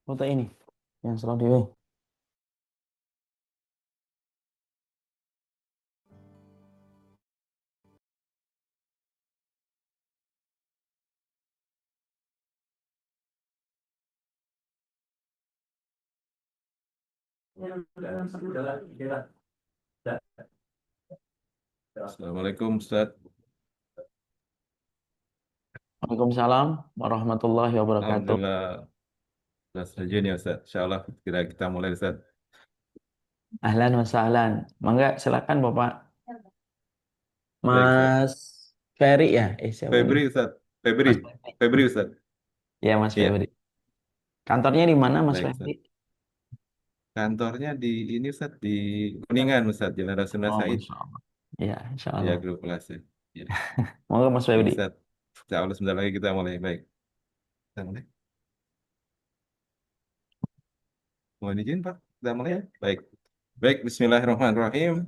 Foto ini yang selalu dewe. Assalamualaikum Ustaz. Waalaikumsalam warahmatullahi wabarakatuh. Alhamdulillah Ustaz saja nih Ustaz. Insyaallah kita mulai Ustaz. Ahlan wa sahlan. Mangga silakan Bapak Baik Ustaz. Mas Ferry ya? Siapa ini? Febri Ustaz. Mas Febri. Ferry. Febri Ustaz. Ya Mas Iya, Ferry. Kantornya di mana Mas baik Ferry? Ustaz. Kantornya di ini Ustaz di Kuningan Ustaz, Jalan Rasuna Oh Said. Masya Allah. Ya Insya Ya, Allah. grup kelas ya. Ya. Monggo Mas Baik Ferry. Ustaz. Insyaallah sebentar lagi kita mulai. Baik. Kita mulai. Mohon izin Pak. Kita mulai ya. Baik. Baik, Bismillahirrahmanirrahim.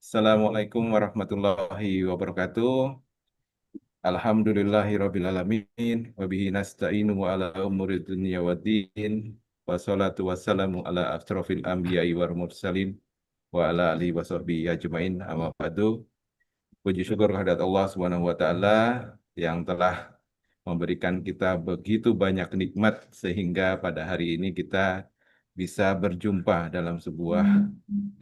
Assalamualaikum warahmatullahi wabarakatuh. Alhamdulillahirrabbilalamin wabihi nasta'inu wa ala umuri dunya waddin wassalatu wassalamu ala asrofil anbiya'i wal mursalin wa ala alihi wa sahbihi ajmain amma ba'du. Puji syukur kehadirat Allah Subhanahu wa taala yang telah memberikan kita begitu banyak nikmat sehingga pada hari ini kita bisa berjumpa dalam sebuah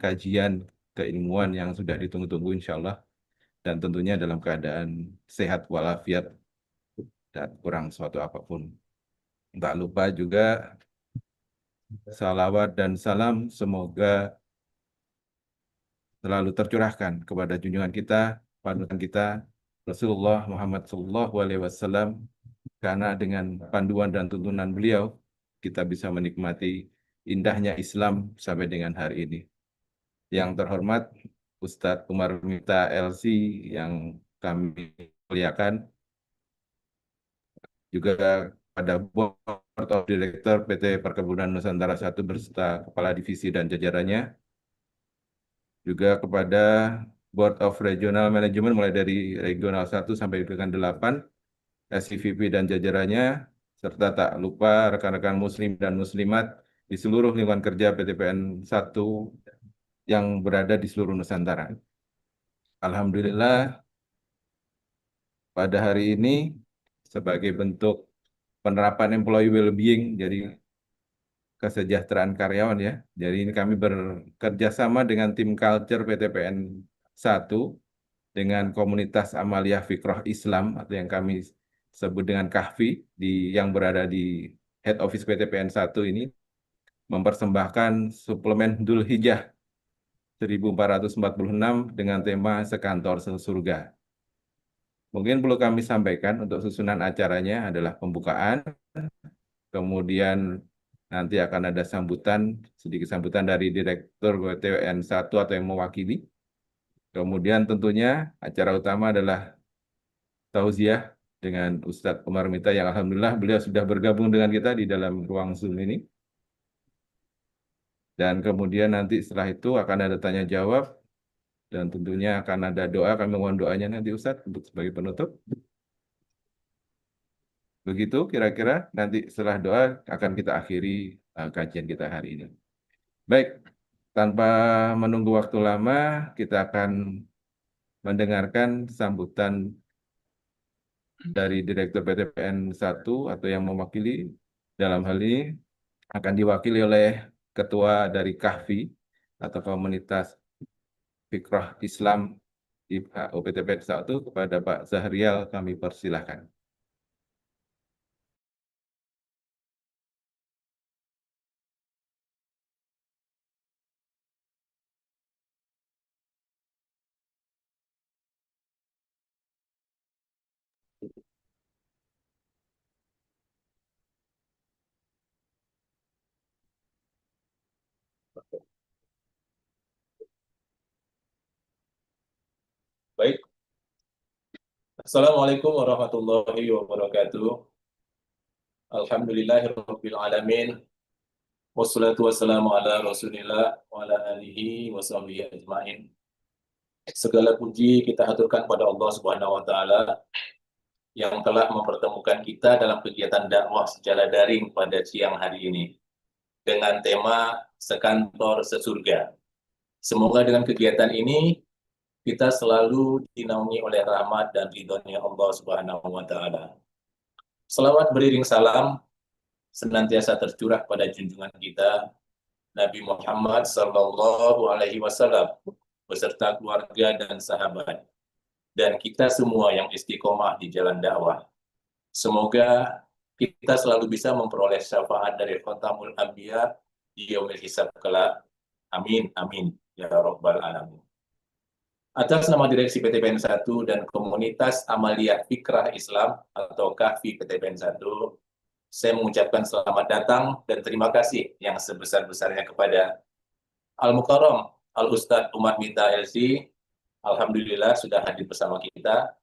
kajian keilmuan yang sudah ditunggu-tunggu insyaallah, dan tentunya dalam keadaan sehat walafiat dan kurang suatu apapun. Tak lupa juga salawat dan salam semoga selalu tercurahkan kepada junjungan kita, panutan kita, Rasulullah Muhammad SAW, karena dengan panduan dan tuntunan beliau, kita bisa menikmati indahnya Islam sampai dengan hari ini. Yang terhormat Ustadz Umar Mita LC yang kami muliakan, juga pada Board of Director PT Perkebunan Nusantara 1 beserta Kepala Divisi dan jajarannya, juga kepada Board of Regional Management mulai dari Regional 1 sampai dengan 8, SCVP dan jajarannya, serta tak lupa rekan-rekan muslim dan muslimat di seluruh lingkungan kerja PTPN 1 yang berada di seluruh Nusantara. Alhamdulillah, pada hari ini sebagai bentuk penerapan employee well-being, jadi kesejahteraan karyawan ya. Jadi ini kami bekerja sama dengan tim culture PTPN 1 dengan komunitas Amaliyah Fikroh Islam atau yang kami sebut dengan Kahfi yang berada di head office PTPN 1 ini, mempersembahkan suplemen Dzul Hijjah 1446 dengan tema Sekantor Sesurga. Mungkin perlu kami sampaikan untuk susunan acaranya adalah pembukaan, kemudian nanti akan ada sambutan, sedikit sambutan dari Direktur PTPN 1 atau yang mewakili. Kemudian tentunya acara utama adalah tausiah dengan Ustadz Umar Mita yang alhamdulillah beliau sudah bergabung dengan kita di dalam ruang Zoom ini. Dan kemudian nanti setelah itu akan ada tanya jawab dan tentunya akan ada doa. Kami mohon doanya nanti Ustadz untuk sebagai penutup. Begitu kira-kira nanti setelah doa akan kita akhiri kajian kita hari ini. Baik, tanpa menunggu waktu lama, kita akan mendengarkan sambutan dari Direktur PTPN 1 atau yang mewakili. Dalam hal ini akan diwakili oleh Ketua dari Kahfi atau Komunitas Fikroh Islam di UPTPN 1, kepada Pak Zahrial kami persilahkan. Baik, Assalamualaikum warahmatullahi wabarakatuh. Alhamdulillahirabbil alamin. Wassalatu wassalamu ala Rasulillah wa ala alihi wa sahbihi ajmain. Segala puji kita haturkan pada Allah Subhanahu wa taala yang telah mempertemukan kita dalam kegiatan dakwah secara daring pada siang hari ini dengan tema Sekantor Sesurga. Semoga dengan kegiatan ini kita selalu dinaungi oleh rahmat dan ridhonya Allah Subhanahu wa taala. Selawat beriring salam senantiasa tercurah pada junjungan kita Nabi Muhammad sallallahu alaihi wasallam beserta keluarga dan sahabat dan kita semua yang istiqomah di jalan dakwah. Semoga kita selalu bisa memperoleh syafaat dari Khatamul Anbiya di yaumil hisab kelak. Amin, amin, ya Rabbal Alamin. Atas nama Direksi PTPN 1 dan Komunitas Amaliyah Fikrah Islam atau KAFI PTPN 1, saya mengucapkan selamat datang dan terima kasih yang sebesar-besarnya kepada Al-Mukarram Al-Ustadz Umar Mita LC. Alhamdulillah sudah hadir bersama kita,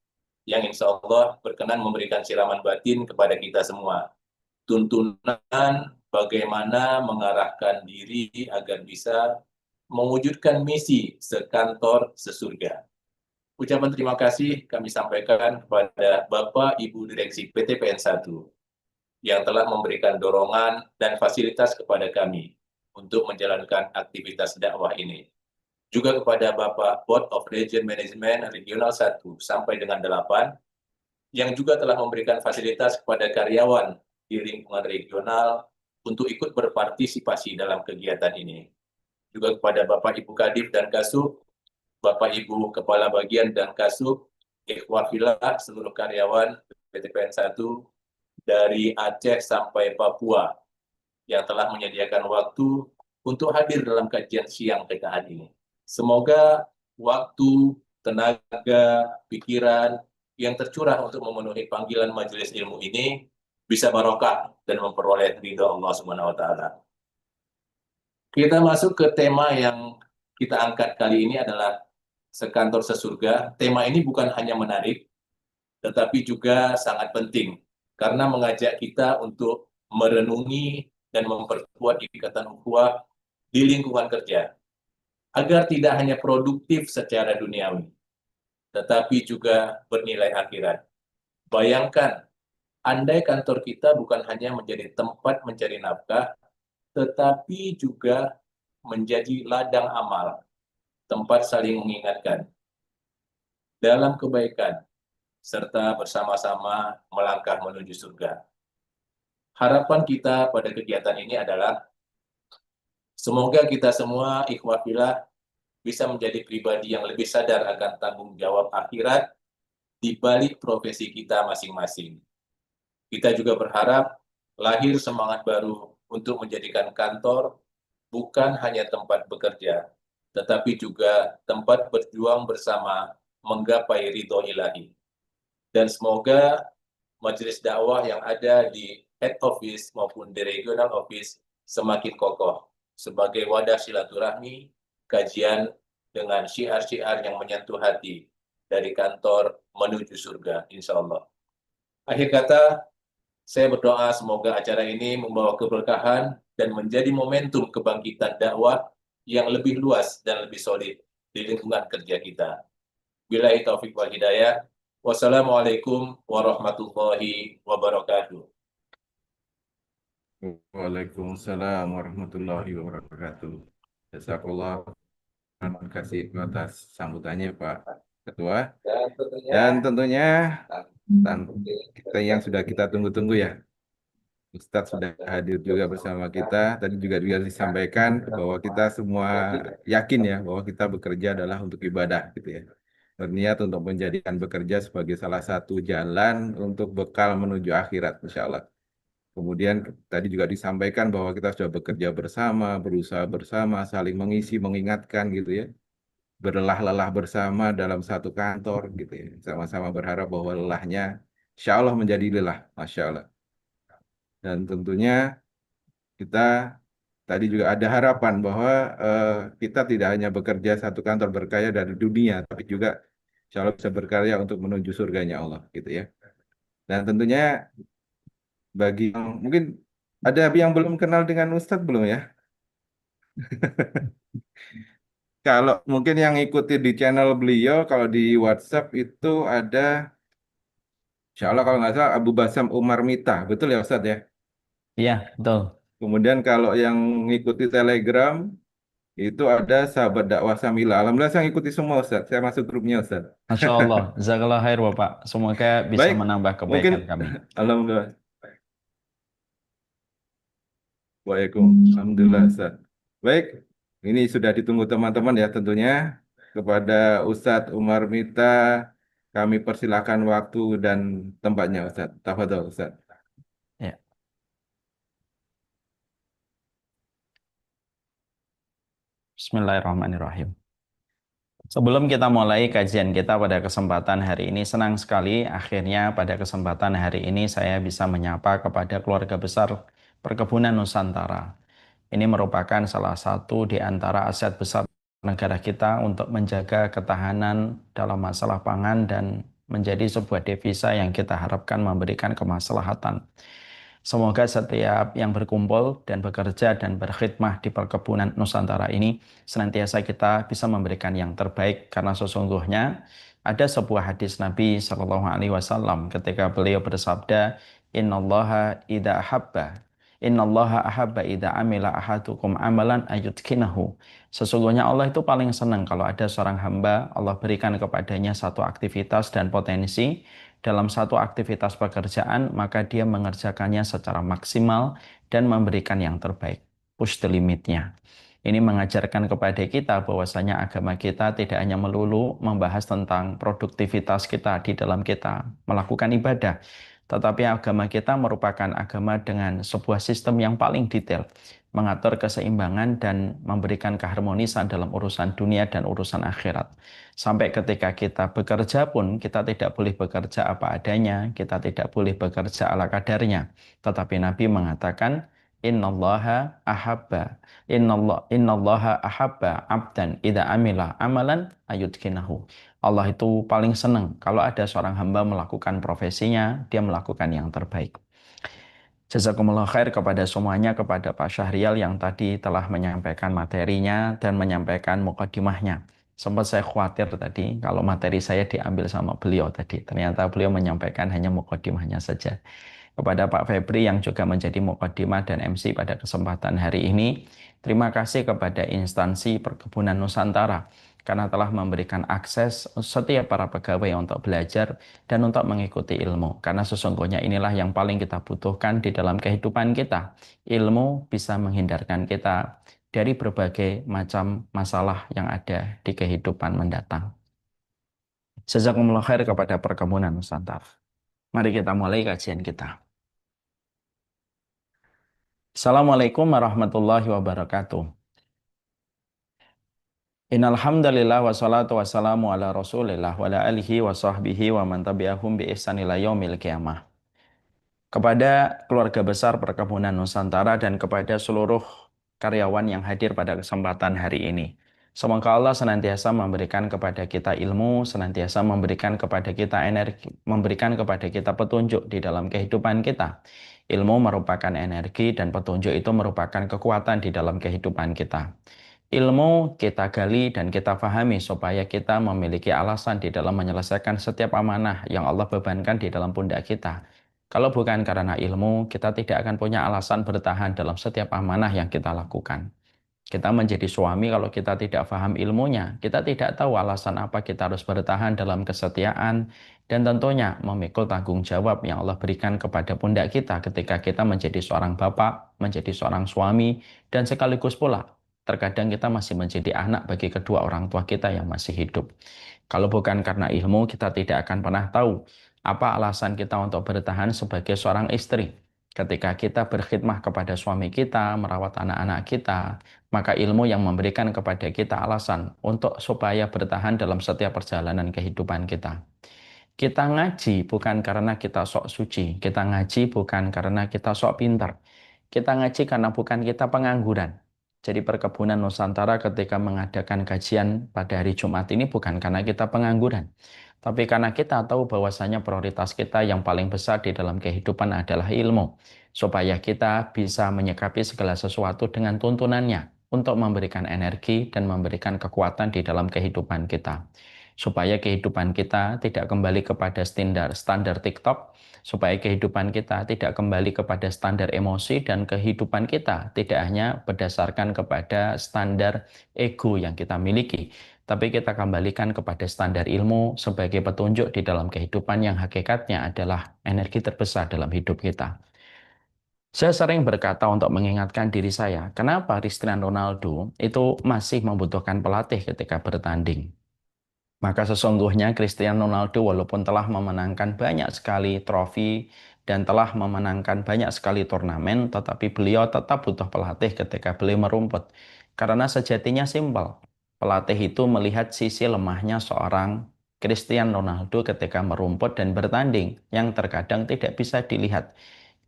yang insya Allah berkenan memberikan siraman batin kepada kita semua. Tuntunan bagaimana mengarahkan diri agar bisa mewujudkan misi sekantor sesurga. Ucapan terima kasih kami sampaikan kepada Bapak Ibu Direksi PTPN 1 yang telah memberikan dorongan dan fasilitas kepada kami untuk menjalankan aktivitas dakwah ini. Juga kepada Bapak Board of Region Management Regional 1 sampai dengan 8, yang juga telah memberikan fasilitas kepada karyawan di lingkungan regional untuk ikut berpartisipasi dalam kegiatan ini. Juga kepada Bapak Ibu Kadif dan Kasub, Bapak Ibu Kepala Bagian dan Kasub, Ikhwah Filah, seluruh karyawan PTPN 1 dari Aceh sampai Papua yang telah menyediakan waktu untuk hadir dalam kajian siang kita hari ini. Semoga waktu, tenaga, pikiran yang tercurah untuk memenuhi panggilan majelis ilmu ini bisa barokah dan memperoleh ridho Allah Subhanahu wa taala. Kita masuk ke tema yang kita angkat kali ini adalah Sekantor Sesurga. Tema ini bukan hanya menarik, tetapi juga sangat penting karena mengajak kita untuk merenungi dan memperkuat ikatan ukhuwah di lingkungan kerja agar tidak hanya produktif secara duniawi, tetapi juga bernilai akhirat. Bayangkan, andai kantor kita bukan hanya menjadi tempat mencari nafkah, tetapi juga menjadi ladang amal, tempat saling mengingatkan dalam kebaikan, serta bersama-sama melangkah menuju surga. Harapan kita pada kegiatan ini adalah semoga kita semua ikhwah fillah bisa menjadi pribadi yang lebih sadar akan tanggung jawab akhirat di balik profesi kita masing-masing. Kita juga berharap lahir semangat baru untuk menjadikan kantor bukan hanya tempat bekerja, tetapi juga tempat berjuang bersama menggapai ridho ilahi. Dan semoga majelis dakwah yang ada di head office maupun di regional office semakin kokoh sebagai wadah silaturahmi, kajian dengan syiar-syiar yang menyentuh hati dari kantor menuju surga, insya Allah. Akhir kata, saya berdoa semoga acara ini membawa keberkahan dan menjadi momentum kebangkitan dakwah yang lebih luas dan lebih solid di lingkungan kerja kita. Billahi taufiq wal hidayah. Wassalamualaikum warahmatullahi wabarakatuh. Waalaikumsalam warahmatullahi wabarakatuh. Jazakallah. Terima kasih atas sambutannya Pak Ketua. Dan tentunya kita yang sudah kita tunggu-tunggu ya. Ustadz sudah hadir juga bersama kita. Tadi juga disampaikan bahwa kita semua yakin ya bahwa kita bekerja adalah untuk ibadah gitu ya. Berniat untuk menjadikan bekerja sebagai salah satu jalan untuk bekal menuju akhirat insya Allah. Kemudian tadi juga disampaikan bahwa kita sudah bekerja bersama, berusaha bersama, saling mengisi, mengingatkan gitu ya. Berlelah-lelah bersama dalam satu kantor gitu ya. Sama-sama berharap bahwa lelahnya insya Allah menjadi lelah, Masya Allah. Dan tentunya kita tadi juga ada harapan bahwa kita tidak hanya bekerja satu kantor berkarya dari dunia, tapi juga insya Allah bisa berkarya untuk menuju surganya Allah gitu ya. Dan tentunya bagi yang mungkin ada yang belum kenal dengan Ustadz belum ya? Kalau mungkin yang ikuti di channel beliau, kalau di WhatsApp itu ada Insya Allah kalau nggak salah Abu Basam Umar Mita, betul ya Ustadz ya? Iya, betul. Kemudian kalau yang ngikuti Telegram itu ada sahabat dakwah Samila. Alhamdulillah saya ngikuti semua Ustadz. Saya masuk grupnya Ustadz. Masya Allah. Jazakallah khair Bapak. Semoga bisa Baik, menambah mungkin kebaikan kami. Alhamdulillah. Alhamdulillah Ustadz. Baik, ini sudah ditunggu teman-teman ya tentunya. Kepada Ustadz Umar Mita, kami persilakan waktu dan tempatnya Ustadz. Tafadhol Ustadz. Ya. Bismillahirrahmanirrahim. Sebelum kita mulai kajian kita pada kesempatan hari ini, senang sekali akhirnya pada kesempatan hari ini saya bisa menyapa kepada keluarga besar Perkebunan Nusantara. Ini merupakan salah satu di antara aset besar negara kita untuk menjaga ketahanan dalam masalah pangan dan menjadi sebuah devisa yang kita harapkan memberikan kemaslahatan. Semoga setiap yang berkumpul dan bekerja dan berkhidmah di perkebunan Nusantara ini senantiasa kita bisa memberikan yang terbaik karena sesungguhnya ada sebuah hadis Nabi Shallallahu Alaihi Wasallam ketika beliau bersabda, Innallaha idza ahabba Innallaha ahabba idza amila ahadukum amalan ayutkinahu. Sesungguhnya Allah itu paling senang kalau ada seorang hamba Allah berikan kepadanya satu aktivitas dan potensi dalam satu aktivitas pekerjaan, maka dia mengerjakannya secara maksimal dan memberikan yang terbaik. Push the limitnya. Ini mengajarkan kepada kita bahwasanya agama kita tidak hanya melulu membahas tentang produktivitas kita di dalam kita melakukan ibadah, tetapi agama kita merupakan agama dengan sebuah sistem yang paling detail, mengatur keseimbangan dan memberikan keharmonisan dalam urusan dunia dan urusan akhirat. Sampai ketika kita bekerja pun, kita tidak boleh bekerja apa adanya, kita tidak boleh bekerja ala kadarnya. Tetapi Nabi mengatakan, Innallaha ahabba Innallaha ahabba abdan idza amila amalan ayudkinahu. Allah itu paling senang kalau ada seorang hamba melakukan profesinya, dia melakukan yang terbaik. Jazakumullah khair kepada semuanya, kepada Pak Syahrial yang tadi telah menyampaikan materinya dan menyampaikan mukadimahnya. Sempat saya khawatir tadi kalau materi saya diambil sama beliau tadi. Ternyata beliau menyampaikan hanya mukadimahnya saja. Kepada Pak Febri yang juga menjadi mukadimah dan MC pada kesempatan hari ini, terima kasih kepada instansi Perkebunan Nusantara karena telah memberikan akses setiap para pegawai untuk belajar dan untuk mengikuti ilmu. Karena sesungguhnya inilah yang paling kita butuhkan di dalam kehidupan kita. Ilmu bisa menghindarkan kita dari berbagai macam masalah yang ada di kehidupan mendatang. Jazakumullah khair kepada Perkebunan Nusantara. Mari kita mulai kajian kita. Assalamualaikum warahmatullahi wabarakatuh. Innal hamdalillah wassalatu wassalamu ala Rasulillah wa ala alihi wa sahbihi wa man tabi'ahum bi ihsan ila yaumil qiyamah. Kepada keluarga besar Perkebunan Nusantara dan kepada seluruh karyawan yang hadir pada kesempatan hari ini. Semoga Allah senantiasa memberikan kepada kita ilmu, senantiasa memberikan kepada kita energi, memberikan kepada kita petunjuk di dalam kehidupan kita. Ilmu merupakan energi dan petunjuk itu merupakan kekuatan di dalam kehidupan kita. Ilmu kita gali dan kita fahami supaya kita memiliki alasan di dalam menyelesaikan setiap amanah yang Allah bebankan di dalam pundak kita. Kalau bukan karena ilmu, kita tidak akan punya alasan bertahan dalam setiap amanah yang kita lakukan. Kita menjadi suami kalau kita tidak paham ilmunya, kita tidak tahu alasan apa kita harus bertahan dalam kesetiaan, dan tentunya memikul tanggung jawab yang Allah berikan kepada pundak kita ketika kita menjadi seorang bapak, menjadi seorang suami, dan sekaligus pula terkadang kita masih menjadi anak bagi kedua orang tua kita yang masih hidup. Kalau bukan karena ilmu, kita tidak akan pernah tahu apa alasan kita untuk bertahan sebagai seorang istri. Ketika kita berkhidmah kepada suami kita, merawat anak-anak kita, maka ilmu yang memberikan kepada kita alasan untuk supaya bertahan dalam setiap perjalanan kehidupan kita. Kita ngaji bukan karena kita sok suci, kita ngaji bukan karena kita sok pintar. Kita ngaji karena bukan kita pengangguran. Jadi Perkebunan Nusantara ketika mengadakan kajian pada hari Jumat ini bukan karena kita pengangguran, tapi karena kita tahu bahwasanya prioritas kita yang paling besar di dalam kehidupan adalah ilmu, supaya kita bisa menyikapi segala sesuatu dengan tuntunannya untuk memberikan energi dan memberikan kekuatan di dalam kehidupan kita. supaya kehidupan kita tidak kembali kepada standar TikTok, supaya kehidupan kita tidak kembali kepada standar emosi, dan kehidupan kita tidak hanya berdasarkan kepada standar ego yang kita miliki, tapi kita kembalikan kepada standar ilmu sebagai petunjuk di dalam kehidupan yang hakikatnya adalah energi terbesar dalam hidup kita. Saya sering berkata untuk mengingatkan diri saya, kenapa Cristiano Ronaldo itu masih membutuhkan pelatih ketika bertanding. Maka sesungguhnya Cristiano Ronaldo walaupun telah memenangkan banyak sekali trofi dan telah memenangkan banyak sekali turnamen, tetapi beliau tetap butuh pelatih ketika beliau merumput. Karena sejatinya simpel, pelatih itu melihat sisi lemahnya seorang Cristiano Ronaldo ketika merumput dan bertanding, yang terkadang tidak bisa dilihat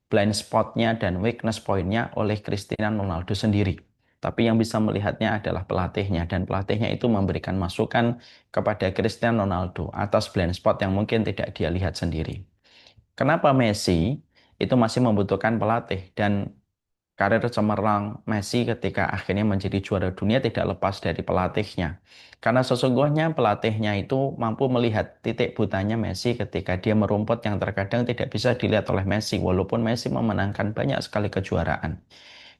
blind spotnya dan weakness pointnya oleh Cristiano Ronaldo sendiri. Tapi yang bisa melihatnya adalah pelatihnya, dan pelatihnya itu memberikan masukan kepada Cristiano Ronaldo atas blind spot yang mungkin tidak dia lihat sendiri. Kenapa Messi itu masih membutuhkan pelatih, dan karir cemerlang Messi ketika akhirnya menjadi juara dunia tidak lepas dari pelatihnya. Karena sesungguhnya pelatihnya itu mampu melihat titik butanya Messi ketika dia merumput yang terkadang tidak bisa dilihat oleh Messi, walaupun Messi memenangkan banyak sekali kejuaraan.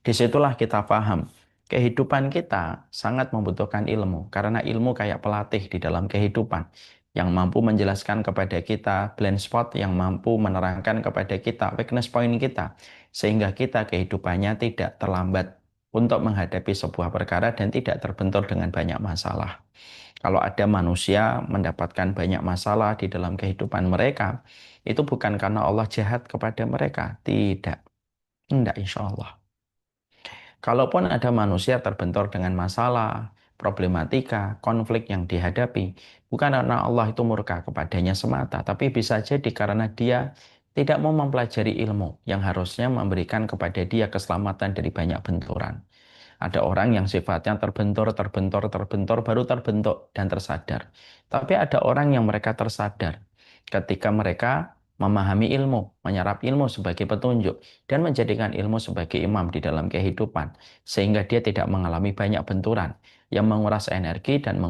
Disitulah kita paham, kehidupan kita sangat membutuhkan ilmu, karena ilmu kayak pelatih di dalam kehidupan, yang mampu menjelaskan kepada kita blind spot, yang mampu menerangkan kepada kita weakness point kita, sehingga kita kehidupannya tidak terlambat untuk menghadapi sebuah perkara dan tidak terbentur dengan banyak masalah. Kalau ada manusia mendapatkan banyak masalah di dalam kehidupan mereka, itu bukan karena Allah jahat kepada mereka, tidak. Tidak, insya Allah. Kalaupun ada manusia terbentur dengan masalah, problematika, konflik yang dihadapi, bukan karena Allah itu murka kepadanya semata, tapi bisa jadi karena dia tidak mau mempelajari ilmu yang harusnya memberikan kepada dia keselamatan dari banyak benturan. Ada orang yang sifatnya terbentur, baru terbentuk dan tersadar. Tapi ada orang yang mereka tersadar ketika mereka memahami ilmu, menyerap ilmu sebagai petunjuk, dan menjadikan ilmu sebagai imam di dalam kehidupan, sehingga dia tidak mengalami banyak benturan yang menguras energi dan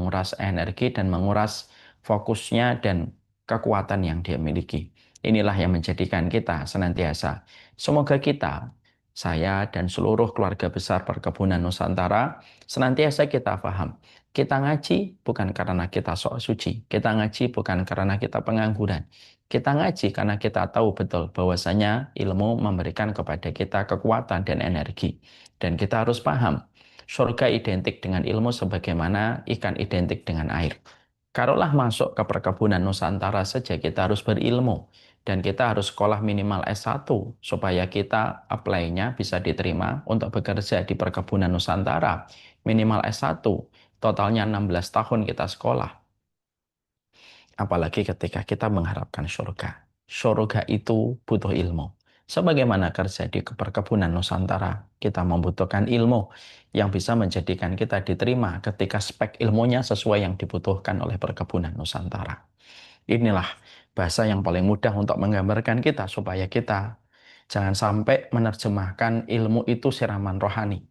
menguras fokusnya dan kekuatan yang dia miliki. Inilah yang menjadikan kita senantiasa. Semoga kita, saya dan seluruh keluarga besar Perkebunan Nusantara, senantiasa kita paham. Kita ngaji bukan karena kita sok suci. Kita ngaji bukan karena kita pengangguran. Kita ngaji karena kita tahu betul bahwasanya ilmu memberikan kepada kita kekuatan dan energi. Dan kita harus paham, surga identik dengan ilmu sebagaimana ikan identik dengan air. Karulah masuk ke Perkebunan Nusantara saja kita harus berilmu. Dan kita harus sekolah minimal S1 supaya kita apply-nya bisa diterima untuk bekerja di Perkebunan Nusantara. Minimal S1, totalnya 16 tahun kita sekolah. Apalagi ketika kita mengharapkan surga. Surga itu butuh ilmu. Sebagaimana kerja di Perkebunan Nusantara, kita membutuhkan ilmu yang bisa menjadikan kita diterima ketika spek ilmunya sesuai yang dibutuhkan oleh Perkebunan Nusantara. Inilah bahasa yang paling mudah untuk menggambarkan kita supaya kita jangan sampai menerjemahkan ilmu itu siraman rohani.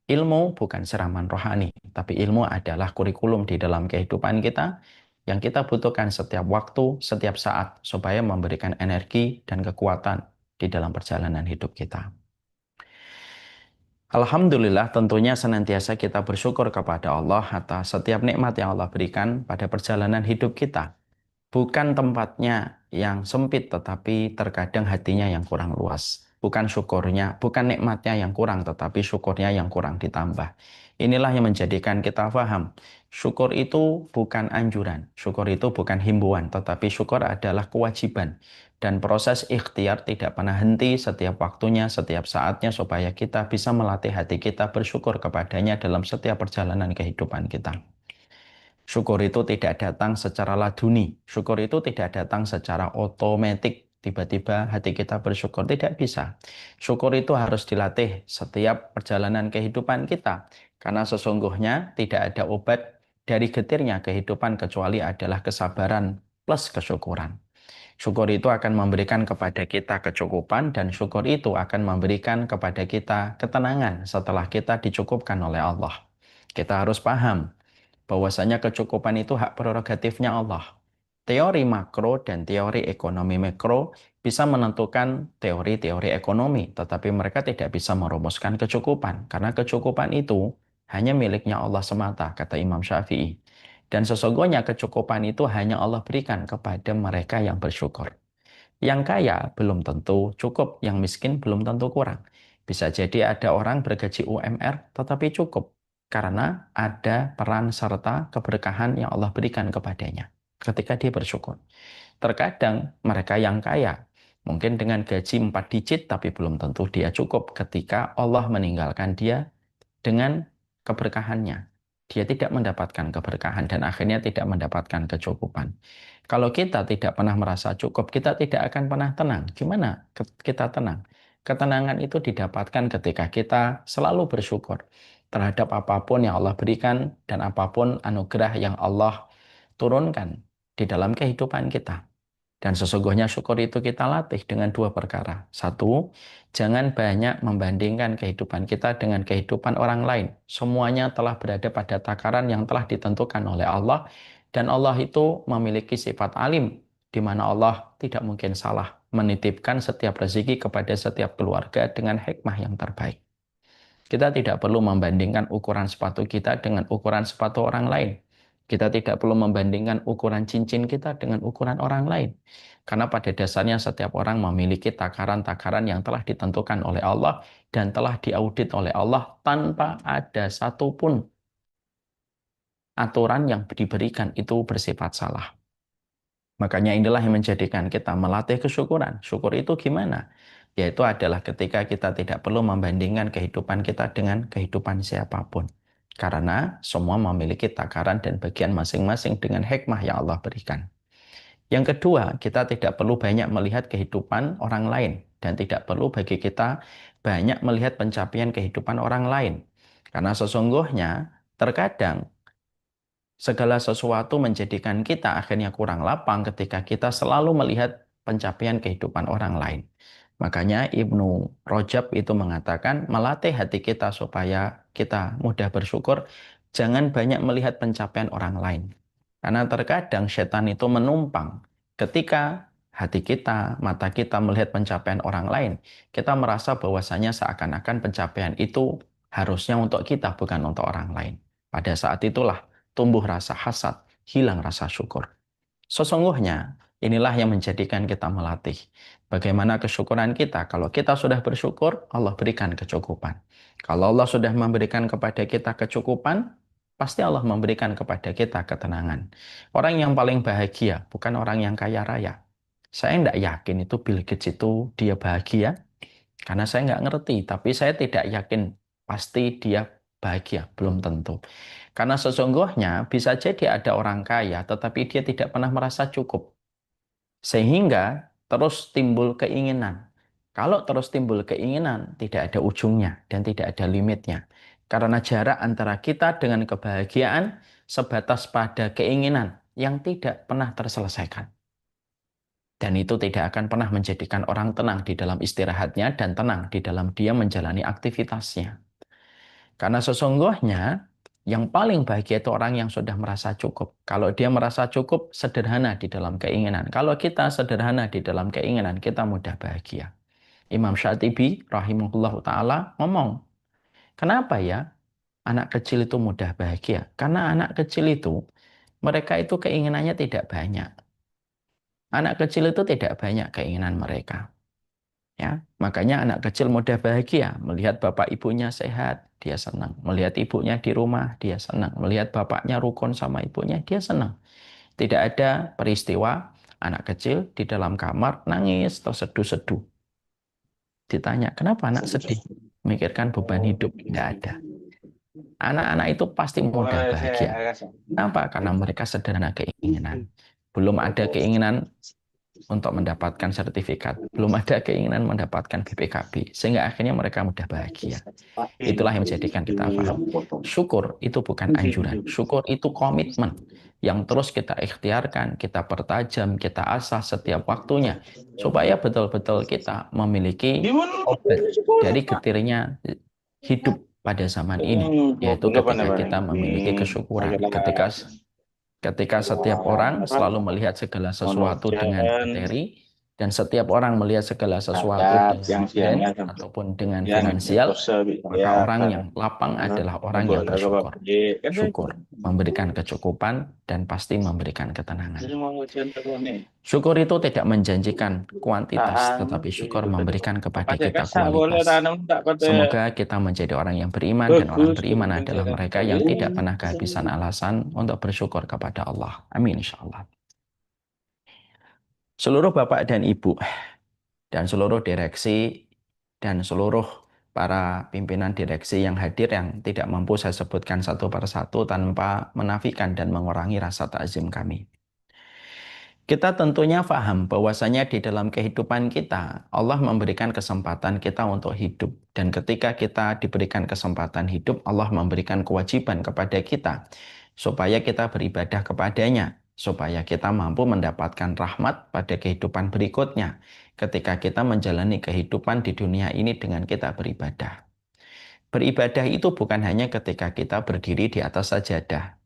Ilmu bukan siraman rohani, tapi ilmu adalah kurikulum di dalam kehidupan kita yang kita butuhkan setiap waktu, setiap saat, supaya memberikan energi dan kekuatan di dalam perjalanan hidup kita. Alhamdulillah, tentunya senantiasa kita bersyukur kepada Allah atas setiap nikmat yang Allah berikan pada perjalanan hidup kita. Bukan tempatnya yang sempit, tetapi terkadang hatinya yang kurang luas. Bukan syukurnya, bukan nikmatnya yang kurang, tetapi syukurnya yang kurang ditambah. Inilah yang menjadikan kita paham. Syukur itu bukan anjuran, syukur itu bukan himbauan, tetapi syukur adalah kewajiban. Dan proses ikhtiar tidak pernah henti setiap waktunya, setiap saatnya, supaya kita bisa melatih hati kita bersyukur kepadanya dalam setiap perjalanan kehidupan kita. Syukur itu tidak datang secara laduni. Syukur itu tidak datang secara otomatis. Tiba-tiba hati kita bersyukur. Tidak bisa. Syukur itu harus dilatih setiap perjalanan kehidupan kita. Karena sesungguhnya tidak ada obat dari getirnya kehidupan kecuali adalah kesabaran plus kesyukuran. Syukur itu akan memberikan kepada kita kecukupan, dan syukur itu akan memberikan kepada kita ketenangan setelah kita dicukupkan oleh Allah. Kita harus paham, bahwasanya kecukupan itu hak prerogatifnya Allah. Teori makro dan teori ekonomi mikro bisa menentukan teori-teori ekonomi, tetapi mereka tidak bisa merumuskan kecukupan, karena kecukupan itu hanya miliknya Allah semata, kata Imam Syafi'i. Dan sesungguhnya kecukupan itu hanya Allah berikan kepada mereka yang bersyukur. Yang kaya belum tentu cukup, yang miskin belum tentu kurang. Bisa jadi ada orang bergaji UMR tetapi cukup, karena ada peran serta keberkahan yang Allah berikan kepadanya ketika dia bersyukur. Terkadang mereka yang kaya, mungkin dengan gaji 4 digit, tapi belum tentu dia cukup ketika Allah meninggalkan dia dengan keberkahannya. Dia tidak mendapatkan keberkahan dan akhirnya tidak mendapatkan kecukupan. Kalau kita tidak pernah merasa cukup, kita tidak akan pernah tenang. Gimana kita tenang? Ketenangan itu didapatkan ketika kita selalu bersyukur terhadap apapun yang Allah berikan dan apapun anugerah yang Allah turunkan di dalam kehidupan kita. Dan sesungguhnya syukur itu kita latih dengan dua perkara. Satu, jangan banyak membandingkan kehidupan kita dengan kehidupan orang lain. Semuanya telah berada pada takaran yang telah ditentukan oleh Allah. Dan Allah itu memiliki sifat alim, di mana Allah tidak mungkin salah menitipkan setiap rezeki kepada setiap keluarga dengan hikmah yang terbaik. Kita tidak perlu membandingkan ukuran sepatu kita dengan ukuran sepatu orang lain. Kita tidak perlu membandingkan ukuran cincin kita dengan ukuran orang lain. Karena pada dasarnya setiap orang memiliki takaran-takaran yang telah ditentukan oleh Allah dan telah diaudit oleh Allah tanpa ada satupun aturan yang diberikan itu bersifat salah. Makanya inilah yang menjadikan kita melatih kesyukuran. Syukur itu gimana? Yaitu adalah ketika kita tidak perlu membandingkan kehidupan kita dengan kehidupan siapapun. Karena semua memiliki takaran dan bagian masing-masing dengan hikmah yang Allah berikan. Yang kedua, kita tidak perlu banyak melihat kehidupan orang lain. Dan tidak perlu bagi kita banyak melihat pencapaian kehidupan orang lain. Karena sesungguhnya terkadang segala sesuatu menjadikan kita akhirnya kurang lapang ketika kita selalu melihat pencapaian kehidupan orang lain. Makanya Ibnu Rajab itu mengatakan melatih hati kita supaya kita mudah bersyukur, jangan banyak melihat pencapaian orang lain. Karena terkadang setan itu menumpang ketika hati kita, mata kita melihat pencapaian orang lain, kita merasa bahwasanya seakan-akan pencapaian itu harusnya untuk kita, bukan untuk orang lain. Pada saat itulah tumbuh rasa hasad, hilang rasa syukur. Sesungguhnya, inilah yang menjadikan kita melatih. Bagaimana kesyukuran kita? Kalau kita sudah bersyukur, Allah berikan kecukupan. Kalau Allah sudah memberikan kepada kita kecukupan, pasti Allah memberikan kepada kita ketenangan. Orang yang paling bahagia, bukan orang yang kaya raya. Saya tidak yakin itu Bill Gates itu dia bahagia, karena saya nggak ngerti, tapi saya tidak yakin pasti dia bahagia, belum tentu. Karena sesungguhnya bisa jadi ada orang kaya, tetapi dia tidak pernah merasa cukup. Sehingga terus timbul keinginan. Kalau terus timbul keinginan, tidak ada ujungnya dan tidak ada limitnya. Karena jarak antara kita dengan kebahagiaan sebatas pada keinginan yang tidak pernah terselesaikan. Dan itu tidak akan pernah menjadikan orang tenang di dalam istirahatnya dan tenang di dalam dia menjalani aktivitasnya. Karena sesungguhnya yang paling bahagia itu orang yang sudah merasa cukup. Kalau dia merasa cukup, sederhana di dalam keinginan. Kalau kita sederhana di dalam keinginan, kita mudah bahagia. Imam Syatibi rahimahullah ta'ala ngomong, kenapa ya anak kecil itu mudah bahagia? Karena anak kecil itu, mereka itu keinginannya tidak banyak. Anak kecil itu tidak banyak keinginan mereka. Ya, makanya anak kecil mudah bahagia melihat bapak ibunya sehat, dia senang. Melihat ibunya di rumah, dia senang. Melihat bapaknya rukun sama ibunya, dia senang. Tidak ada peristiwa anak kecil di dalam kamar nangis terseduh-seduh. Ditanya, kenapa anak sedih? Memikirkan beban hidup. Tidak ada. Anak-anak itu pasti mudah bahagia. Kenapa? Karena mereka sederhana keinginan. Belum ada keinginan untuk mendapatkan sertifikat. Belum ada keinginan mendapatkan BPKB. Sehingga akhirnya mereka mudah bahagia. Itulah yang menjadikan kita paham. Syukur itu bukan anjuran. Syukur itu komitmen yang terus kita ikhtiarkan, kita pertajam, kita asah setiap waktunya. Supaya betul-betul kita memiliki obat dari getirnya hidup pada zaman ini, yaitu ketika kita memiliki kesyukuran. Ketika setiap orang selalu melihat segala sesuatu dengan materi, dan setiap orang melihat segala sesuatu dengan brand ataupun dengan finansial, maka orang yang lapang adalah orang yang bersyukur. Syukur memberikan kecukupan dan pasti memberikan ketenangan. Syukur itu tidak menjanjikan kuantitas, tetapi syukur memberikan kepada kita kualitas. Semoga kita menjadi orang yang beriman, dan orang beriman adalah mereka yang tidak pernah kehabisan alasan untuk bersyukur kepada Allah. Amin, insyaallah. Seluruh Bapak dan Ibu, dan seluruh direksi, dan seluruh para pimpinan direksi yang hadir yang tidak mampu saya sebutkan satu persatu tanpa menafikan dan mengurangi rasa takzim kami. Kita tentunya paham bahwasanya di dalam kehidupan kita, Allah memberikan kesempatan kita untuk hidup. Dan ketika kita diberikan kesempatan hidup, Allah memberikan kewajiban kepada kita supaya kita beribadah kepadanya, supaya kita mampu mendapatkan rahmat pada kehidupan berikutnya ketika kita menjalani kehidupan di dunia ini dengan kita beribadah. Beribadah itu bukan hanya ketika kita berdiri di atas sajadah.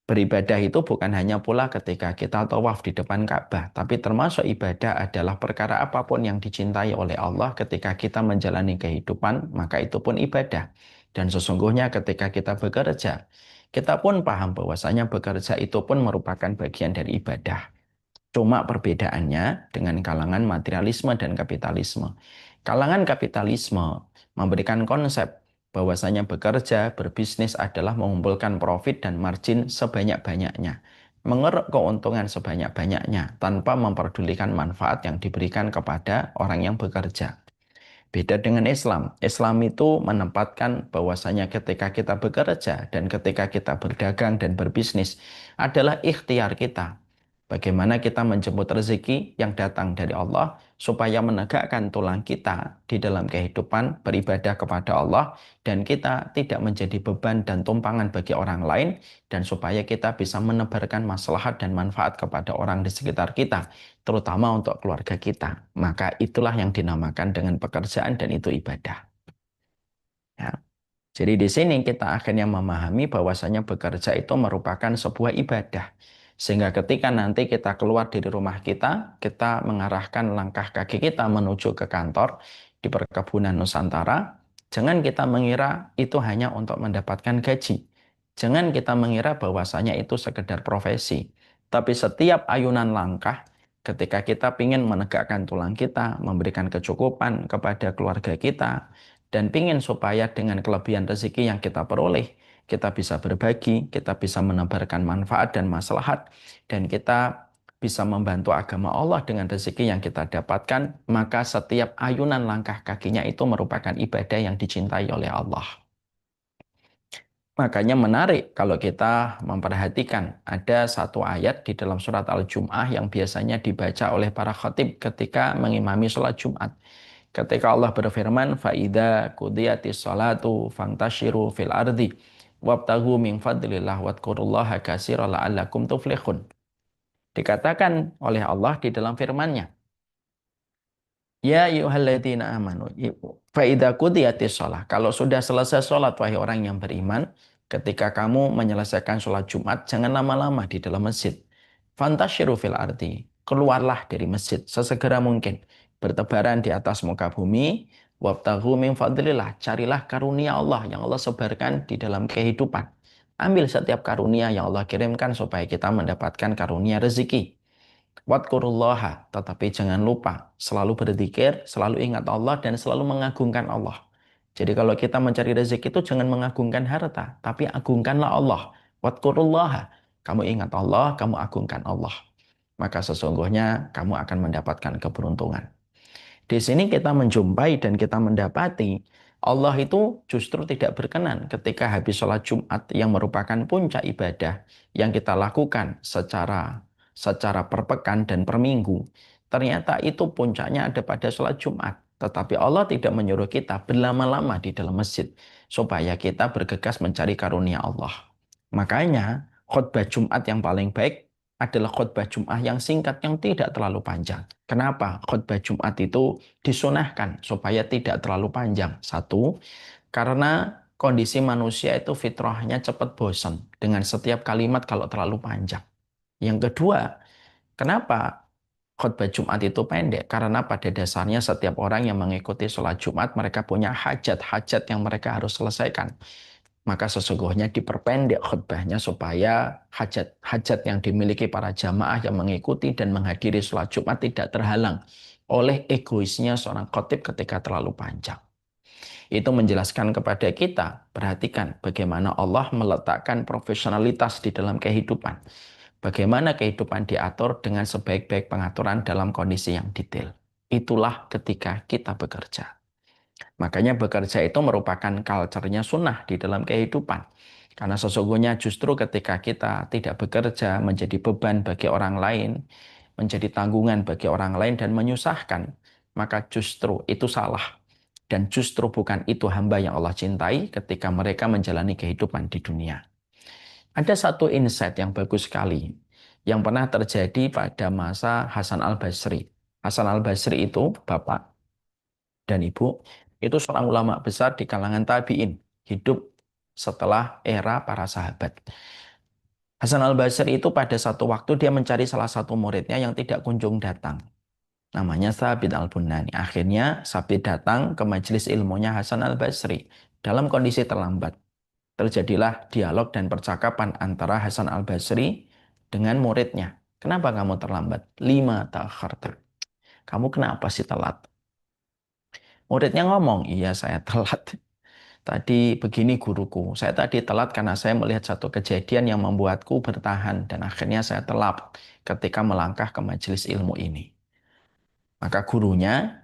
Beribadah itu bukan hanya pula ketika kita tawaf di depan Ka'bah, tapi termasuk ibadah adalah perkara apapun yang dicintai oleh Allah ketika kita menjalani kehidupan, maka itu pun ibadah. Dan sesungguhnya ketika kita bekerja, kita pun paham bahwasanya bekerja itu pun merupakan bagian dari ibadah. Cuma perbedaannya dengan kalangan materialisme dan kapitalisme. Kalangan kapitalisme memberikan konsep bahwasanya bekerja, berbisnis adalah mengumpulkan profit dan margin sebanyak-banyaknya. Mengeruk keuntungan sebanyak-banyaknya tanpa memperdulikan manfaat yang diberikan kepada orang yang bekerja. Beda dengan Islam. Islam itu menempatkan bahwasanya ketika kita bekerja dan ketika kita berdagang dan berbisnis adalah ikhtiar kita. Bagaimana kita menjemput rezeki yang datang dari Allah supaya menegakkan tulang kita di dalam kehidupan beribadah kepada Allah dan kita tidak menjadi beban dan tumpangan bagi orang lain dan supaya kita bisa menebarkan maslahat dan manfaat kepada orang di sekitar kita, terutama untuk keluarga kita. Maka itulah yang dinamakan dengan pekerjaan dan itu ibadah. Ya. Jadi di sini kita akhirnya memahami bahwasanya bekerja itu merupakan sebuah ibadah. Sehingga ketika nanti kita keluar dari rumah kita mengarahkan langkah kaki kita menuju ke kantor di perkebunan Nusantara, jangan kita mengira itu hanya untuk mendapatkan gaji. Jangan kita mengira bahwasanya itu sekedar profesi. Tapi setiap ayunan langkah, ketika kita ingin menegakkan tulang kita, memberikan kecukupan kepada keluarga kita, dan ingin supaya dengan kelebihan rezeki yang kita peroleh, kita bisa berbagi, kita bisa menebarkan manfaat dan maslahat, dan kita bisa membantu agama Allah dengan rezeki yang kita dapatkan, maka setiap ayunan langkah kakinya itu merupakan ibadah yang dicintai oleh Allah. Makanya menarik kalau kita memperhatikan ada satu ayat di dalam surat Al-Jum'ah yang biasanya dibaca oleh para khatib ketika mengimami sholat Jumat. Ketika Allah berfirman, فَإِذَا قُضِيَتِ الصَّلَاةُ فَانْتَشِرُوا فِي الْأَرْضِ وَابْتَغُوا مِنْ فَضْلِ اللَّهِ وَاذْكُرُوا اللَّهَ كَثِيرًا لَعَلَّكُمْ تُفْلِحُونَ. Dikatakan oleh Allah di dalam firman-Nya, Ya ayyuhalladzina amanu, fa'idha qudiyatis shalah. Kalau sudah selesai sholat, wahai orang yang beriman, ketika kamu menyelesaikan sholat Jumat, jangan lama-lama di dalam masjid. Fantashiru fil ardi. Keluarlah dari masjid sesegera mungkin. Bertebaran di atas muka bumi. Wabtaghu min fadlillah. Carilah karunia Allah yang Allah sebarkan di dalam kehidupan. Ambil setiap karunia yang Allah kirimkan supaya kita mendapatkan karunia rezeki. Wadkurullaha, tetapi jangan lupa selalu berzikir, selalu ingat Allah dan selalu mengagungkan Allah. Jadi kalau kita mencari rezeki itu jangan mengagungkan harta, tapi agungkanlah Allah. Wadkurullaha, kamu ingat Allah, kamu agungkan Allah. Maka sesungguhnya kamu akan mendapatkan keberuntungan. Di sini kita menjumpai dan kita mendapati Allah itu justru tidak berkenan ketika habis sholat Jumat yang merupakan puncak ibadah yang kita lakukan secara per pekan dan per minggu. Ternyata itu puncaknya ada pada sholat Jumat. Tetapi Allah tidak menyuruh kita berlama-lama di dalam masjid supaya kita bergegas mencari karunia Allah. Makanya khutbah Jumat yang paling baik adalah khutbah Jumat yang singkat, yang tidak terlalu panjang. Kenapa? Khutbah Jumat itu disunahkan supaya tidak terlalu panjang. Satu, karena kondisi manusia itu fitrahnya cepat bosan dengan setiap kalimat kalau terlalu panjang. Yang kedua, kenapa khutbah Jumat itu pendek? Karena pada dasarnya setiap orang yang mengikuti sholat Jumat, mereka punya hajat-hajat yang mereka harus selesaikan. Maka sesungguhnya diperpendek khutbahnya supaya hajat-hajat yang dimiliki para jamaah yang mengikuti dan menghadiri sholat Jumat tidak terhalang oleh egoisnya seorang khotib ketika terlalu panjang. Itu menjelaskan kepada kita, perhatikan bagaimana Allah meletakkan profesionalitas di dalam kehidupan. Bagaimana kehidupan diatur dengan sebaik-baik pengaturan dalam kondisi yang detail. Itulah ketika kita bekerja. Makanya bekerja itu merupakan culture-nya sunnah di dalam kehidupan. Karena sesungguhnya justru ketika kita tidak bekerja menjadi beban bagi orang lain, menjadi tanggungan bagi orang lain dan menyusahkan, maka justru itu salah. Dan justru bukan itu hamba yang Allah cintai ketika mereka menjalani kehidupan di dunia. Ada satu insight yang bagus sekali yang pernah terjadi pada masa Hasan al-Basri. Hasan al-Basri itu bapak dan ibu, itu seorang ulama besar di kalangan tabi'in, hidup setelah era para sahabat. Hasan al-Basri itu pada satu waktu dia mencari salah satu muridnya yang tidak kunjung datang. Namanya Thabit al-Bunani. Akhirnya Thabit datang ke majelis ilmunya Hasan al-Basri dalam kondisi terlambat. Terjadilah dialog dan percakapan antara Hasan al-Basri dengan muridnya. Kenapa kamu terlambat? Lima ta'akharta. Kamu kenapa sih telat? Muridnya ngomong, iya saya telat. Tadi begini guruku, saya tadi telat karena saya melihat satu kejadian yang membuatku bertahan dan akhirnya saya telat ketika melangkah ke majelis ilmu ini. Maka gurunya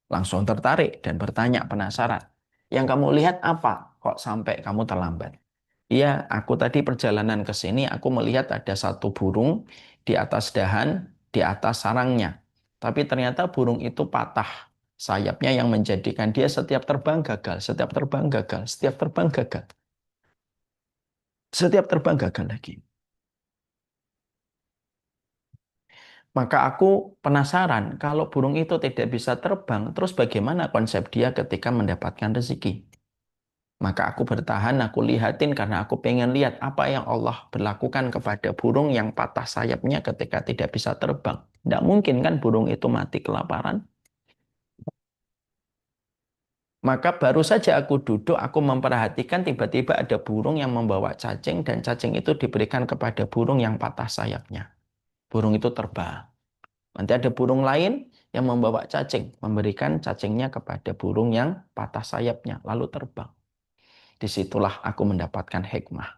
langsung tertarik dan bertanya penasaran. Yang kamu lihat apa? Kok sampai kamu terlambat? Iya, aku tadi perjalanan ke sini, aku melihat ada satu burung di atas dahan, di atas sarangnya. Tapi ternyata burung itu patah sayapnya yang menjadikan dia setiap terbang gagal, setiap terbang gagal, setiap terbang gagal, setiap terbang gagal lagi. Maka aku penasaran, kalau burung itu tidak bisa terbang, terus bagaimana konsep dia ketika mendapatkan rezeki? Maka aku bertahan, aku lihatin karena aku pengen lihat apa yang Allah berlakukan kepada burung yang patah sayapnya ketika tidak bisa terbang. Tidak mungkin kan burung itu mati kelaparan. Maka baru saja aku duduk, aku memperhatikan tiba-tiba ada burung yang membawa cacing dan cacing itu diberikan kepada burung yang patah sayapnya. Burung itu terbang. Nanti ada burung lain yang membawa cacing, memberikan cacingnya kepada burung yang patah sayapnya, lalu terbang. Disitulah aku mendapatkan hikmah.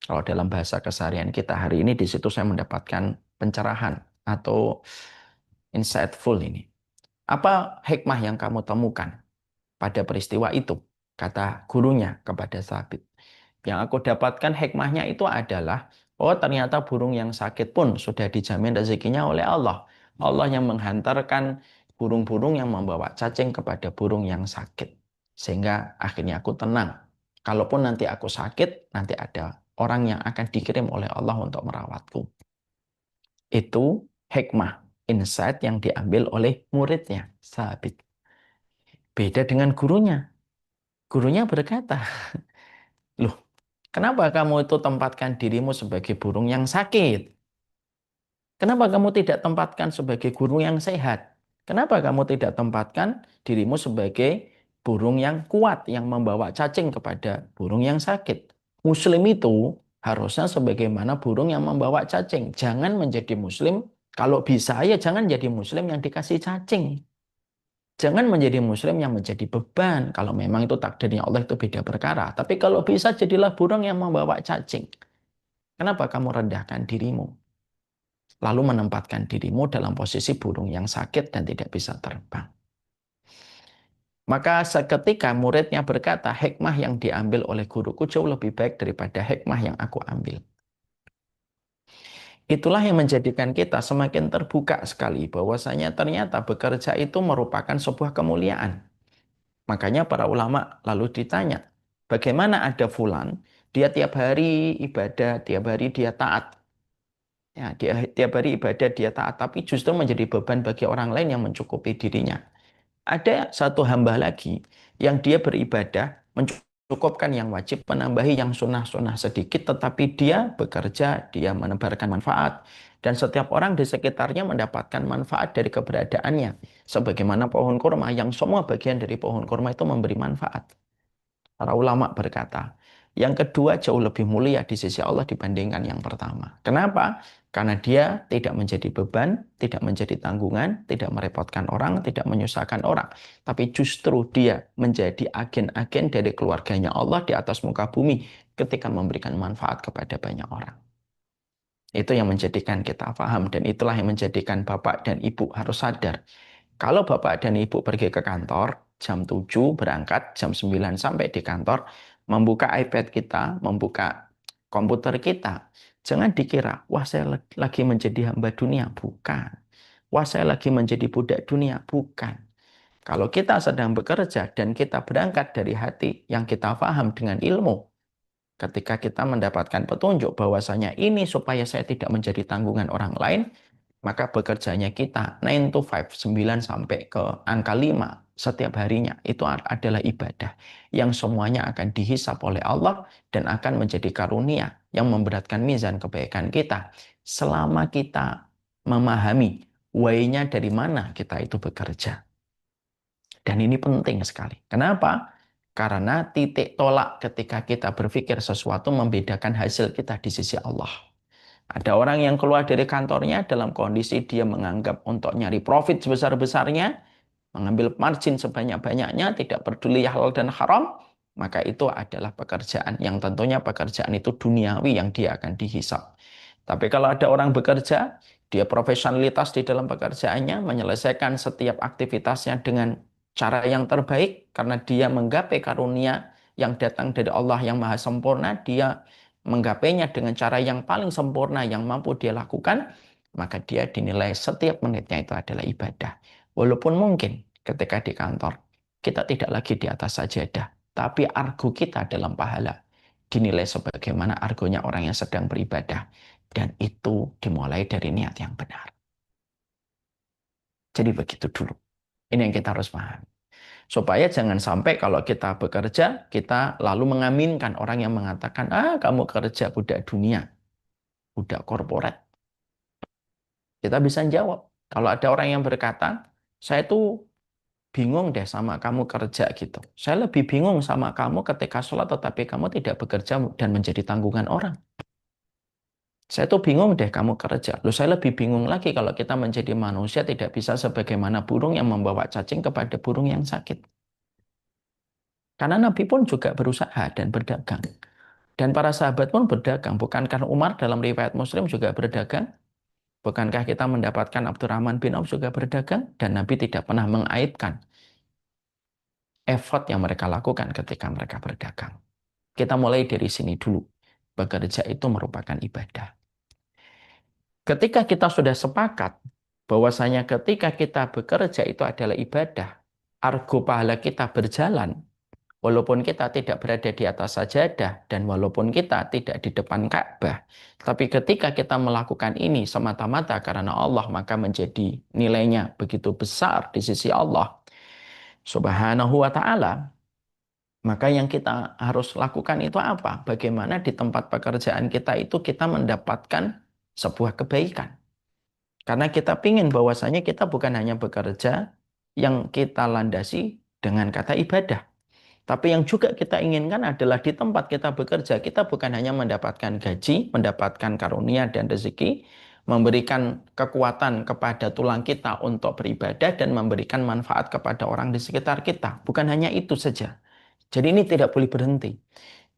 Kalau dalam bahasa keseharian kita hari ini, di situ saya mendapatkan pencerahan atau insightful ini. Apa hikmah yang kamu temukan pada peristiwa itu? Kata gurunya kepada Sabit. Yang aku dapatkan hikmahnya itu adalah, oh ternyata burung yang sakit pun sudah dijamin rezekinya oleh Allah. Allah yang menghantarkan burung-burung yang membawa cacing kepada burung yang sakit. Sehingga akhirnya aku tenang. Kalaupun nanti aku sakit, nanti ada orang yang akan dikirim oleh Allah untuk merawatku. Itu hikmah, insight yang diambil oleh muridnya, Sabit. Beda dengan gurunya. Gurunya berkata, loh, kenapa kamu itu tempatkan dirimu sebagai burung yang sakit? Kenapa kamu tidak tempatkan sebagai burung yang sehat? Kenapa kamu tidak tempatkan dirimu sebagai burung yang kuat, yang membawa cacing kepada burung yang sakit? Muslim itu harusnya sebagaimana burung yang membawa cacing. Jangan menjadi muslim, kalau bisa ya jangan jadi muslim yang dikasih cacing. Jangan menjadi muslim yang menjadi beban. Kalau memang itu takdirnya Allah itu beda perkara. Tapi kalau bisa jadilah burung yang membawa cacing. Kenapa kamu rendahkan dirimu? Lalu menempatkan dirimu dalam posisi burung yang sakit dan tidak bisa terbang. Maka seketika muridnya berkata, hikmah yang diambil oleh guruku jauh lebih baik daripada hikmah yang aku ambil. Itulah yang menjadikan kita semakin terbuka sekali bahwasanya ternyata bekerja itu merupakan sebuah kemuliaan. Makanya para ulama lalu ditanya, bagaimana ada fulan, dia tiap hari ibadah, tiap hari dia taat. Ya, dia tiap hari ibadah, dia taat, tapi justru menjadi beban bagi orang lain yang mencukupi dirinya. Ada satu hamba lagi yang dia beribadah, mencukupkan yang wajib, menambahi yang sunnah-sunnah sedikit, tetapi dia bekerja, dia menebarkan manfaat, dan setiap orang di sekitarnya mendapatkan manfaat dari keberadaannya. Sebagaimana pohon kurma, yang semua bagian dari pohon kurma itu memberi manfaat. Para ulama berkata, yang kedua jauh lebih mulia di sisi Allah dibandingkan yang pertama. Kenapa? Karena dia tidak menjadi beban, tidak menjadi tanggungan, tidak merepotkan orang, tidak menyusahkan orang. Tapi justru dia menjadi agen-agen dari keluarganya Allah di atas muka bumi ketika memberikan manfaat kepada banyak orang. Itu yang menjadikan kita paham, dan itulah yang menjadikan bapak dan ibu harus sadar. Kalau bapak dan ibu pergi ke kantor, jam 7 berangkat, jam 9 sampai di kantor, membuka iPad kita, membuka komputer kita, jangan dikira, wah saya lagi menjadi hamba dunia. Bukan. Wah saya lagi menjadi budak dunia. Bukan. Kalau kita sedang bekerja dan kita berangkat dari hati yang kita paham dengan ilmu, ketika kita mendapatkan petunjuk bahwasanya ini supaya saya tidak menjadi tanggungan orang lain, maka bekerjanya kita 9 to 5, 9 sampai ke angka 5 setiap harinya, itu adalah ibadah yang semuanya akan dihisap oleh Allah dan akan menjadi karunia yang memberatkan mizan kebaikan kita selama kita memahami way-nya dari mana kita itu bekerja. Dan ini penting sekali. Kenapa? Karena titik tolak ketika kita berpikir sesuatu membedakan hasil kita di sisi Allah. Ada orang yang keluar dari kantornya dalam kondisi dia menganggap untuk nyari profit sebesar-besarnya, mengambil margin sebanyak-banyaknya, tidak peduli halal dan haram, maka itu adalah pekerjaan yang tentunya pekerjaan itu duniawi yang dia akan dihisap. Tapi kalau ada orang bekerja, dia profesionalitas di dalam pekerjaannya, menyelesaikan setiap aktivitasnya dengan cara yang terbaik, karena dia menggapai karunia yang datang dari Allah yang maha sempurna, dia menggapainya dengan cara yang paling sempurna yang mampu dia lakukan, maka dia dinilai setiap menitnya itu adalah ibadah. Walaupun mungkin ketika di kantor kita tidak lagi di atas sajadah, tapi argo kita dalam pahala dinilai sebagaimana argonya orang yang sedang beribadah. Dan itu dimulai dari niat yang benar. Jadi begitu dulu. Ini yang kita harus pahami. Supaya jangan sampai kalau kita bekerja, kita lalu mengaminkan orang yang mengatakan, kamu kerja budak dunia, budak korporat. Kita bisa jawab. Kalau ada orang yang berkata, saya tuh bingung deh sama kamu kerja gitu. Saya lebih bingung sama kamu ketika sholat tetapi kamu tidak bekerja dan menjadi tanggungan orang. Saya tuh bingung deh kamu kerja. Loh, saya lebih bingung lagi kalau kita menjadi manusia tidak bisa sebagaimana burung yang membawa cacing kepada burung yang sakit. Karena Nabi pun juga berusaha dan berdagang. Dan para sahabat pun berdagang. Bukankah Umar dalam riwayat Muslim juga berdagang? Bukankah kita mendapatkan Abdurrahman bin Auf juga berdagang? Dan Nabi tidak pernah mengaibkan effort yang mereka lakukan ketika mereka berdagang. Kita mulai dari sini dulu. Bekerja itu merupakan ibadah. Ketika kita sudah sepakat bahwasanya ketika kita bekerja itu adalah ibadah, argo pahala kita berjalan, walaupun kita tidak berada di atas sajadah dan walaupun kita tidak di depan Ka'bah, tapi ketika kita melakukan ini semata-mata karena Allah, maka menjadi nilainya begitu besar di sisi Allah Subhanahu wa ta'ala. Maka yang kita harus lakukan itu apa? Bagaimana di tempat pekerjaan kita itu kita mendapatkan sebuah kebaikan. Karena kita ingin bahwasanya kita bukan hanya bekerja yang kita landasi dengan kata ibadah. Tapi yang juga kita inginkan adalah di tempat kita bekerja, kita bukan hanya mendapatkan gaji, mendapatkan karunia dan rezeki, memberikan kekuatan kepada tulang kita untuk beribadah dan memberikan manfaat kepada orang di sekitar kita. Bukan hanya itu saja. Jadi ini tidak boleh berhenti.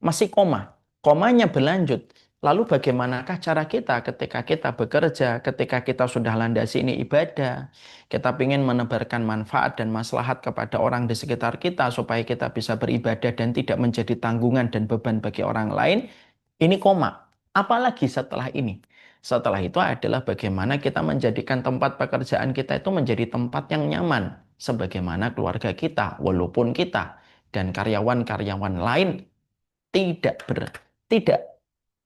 Masih koma. Komanya berlanjut. Lalu bagaimanakah cara kita ketika kita bekerja, ketika kita sudah landasi ini ibadah, kita ingin menebarkan manfaat dan maslahat kepada orang di sekitar kita supaya kita bisa beribadah dan tidak menjadi tanggungan dan beban bagi orang lain, ini koma. Apalagi setelah ini? Setelah itu adalah bagaimana kita menjadikan tempat pekerjaan kita itu menjadi tempat yang nyaman, sebagaimana keluarga kita, walaupun kita dan karyawan-karyawan lain tidak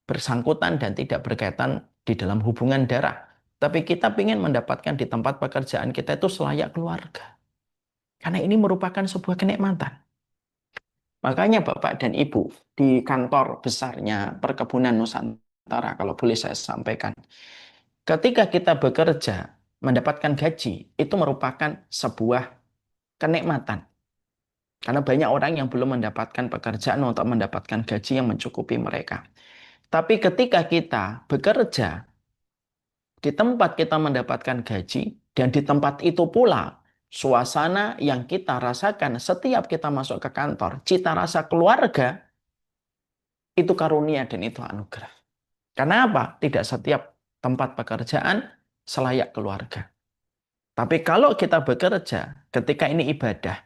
bersangkutan dan tidak berkaitan di dalam hubungan darah. Tapi kita ingin mendapatkan di tempat pekerjaan kita itu selayak keluarga. Karena ini merupakan sebuah kenikmatan. Makanya Bapak dan Ibu di kantor besarnya Perkebunan Nusantara, kalau boleh saya sampaikan, ketika kita bekerja, mendapatkan gaji, itu merupakan sebuah kenikmatan. Karena banyak orang yang belum mendapatkan pekerjaan untuk mendapatkan gaji yang mencukupi mereka. Tapi ketika kita bekerja, di tempat kita mendapatkan gaji, dan di tempat itu pula suasana yang kita rasakan setiap kita masuk ke kantor, cita rasa keluarga, itu karunia dan itu anugerah. Karena apa? Tidak setiap tempat pekerjaan selayak keluarga. Tapi kalau kita bekerja, ketika ini ibadah,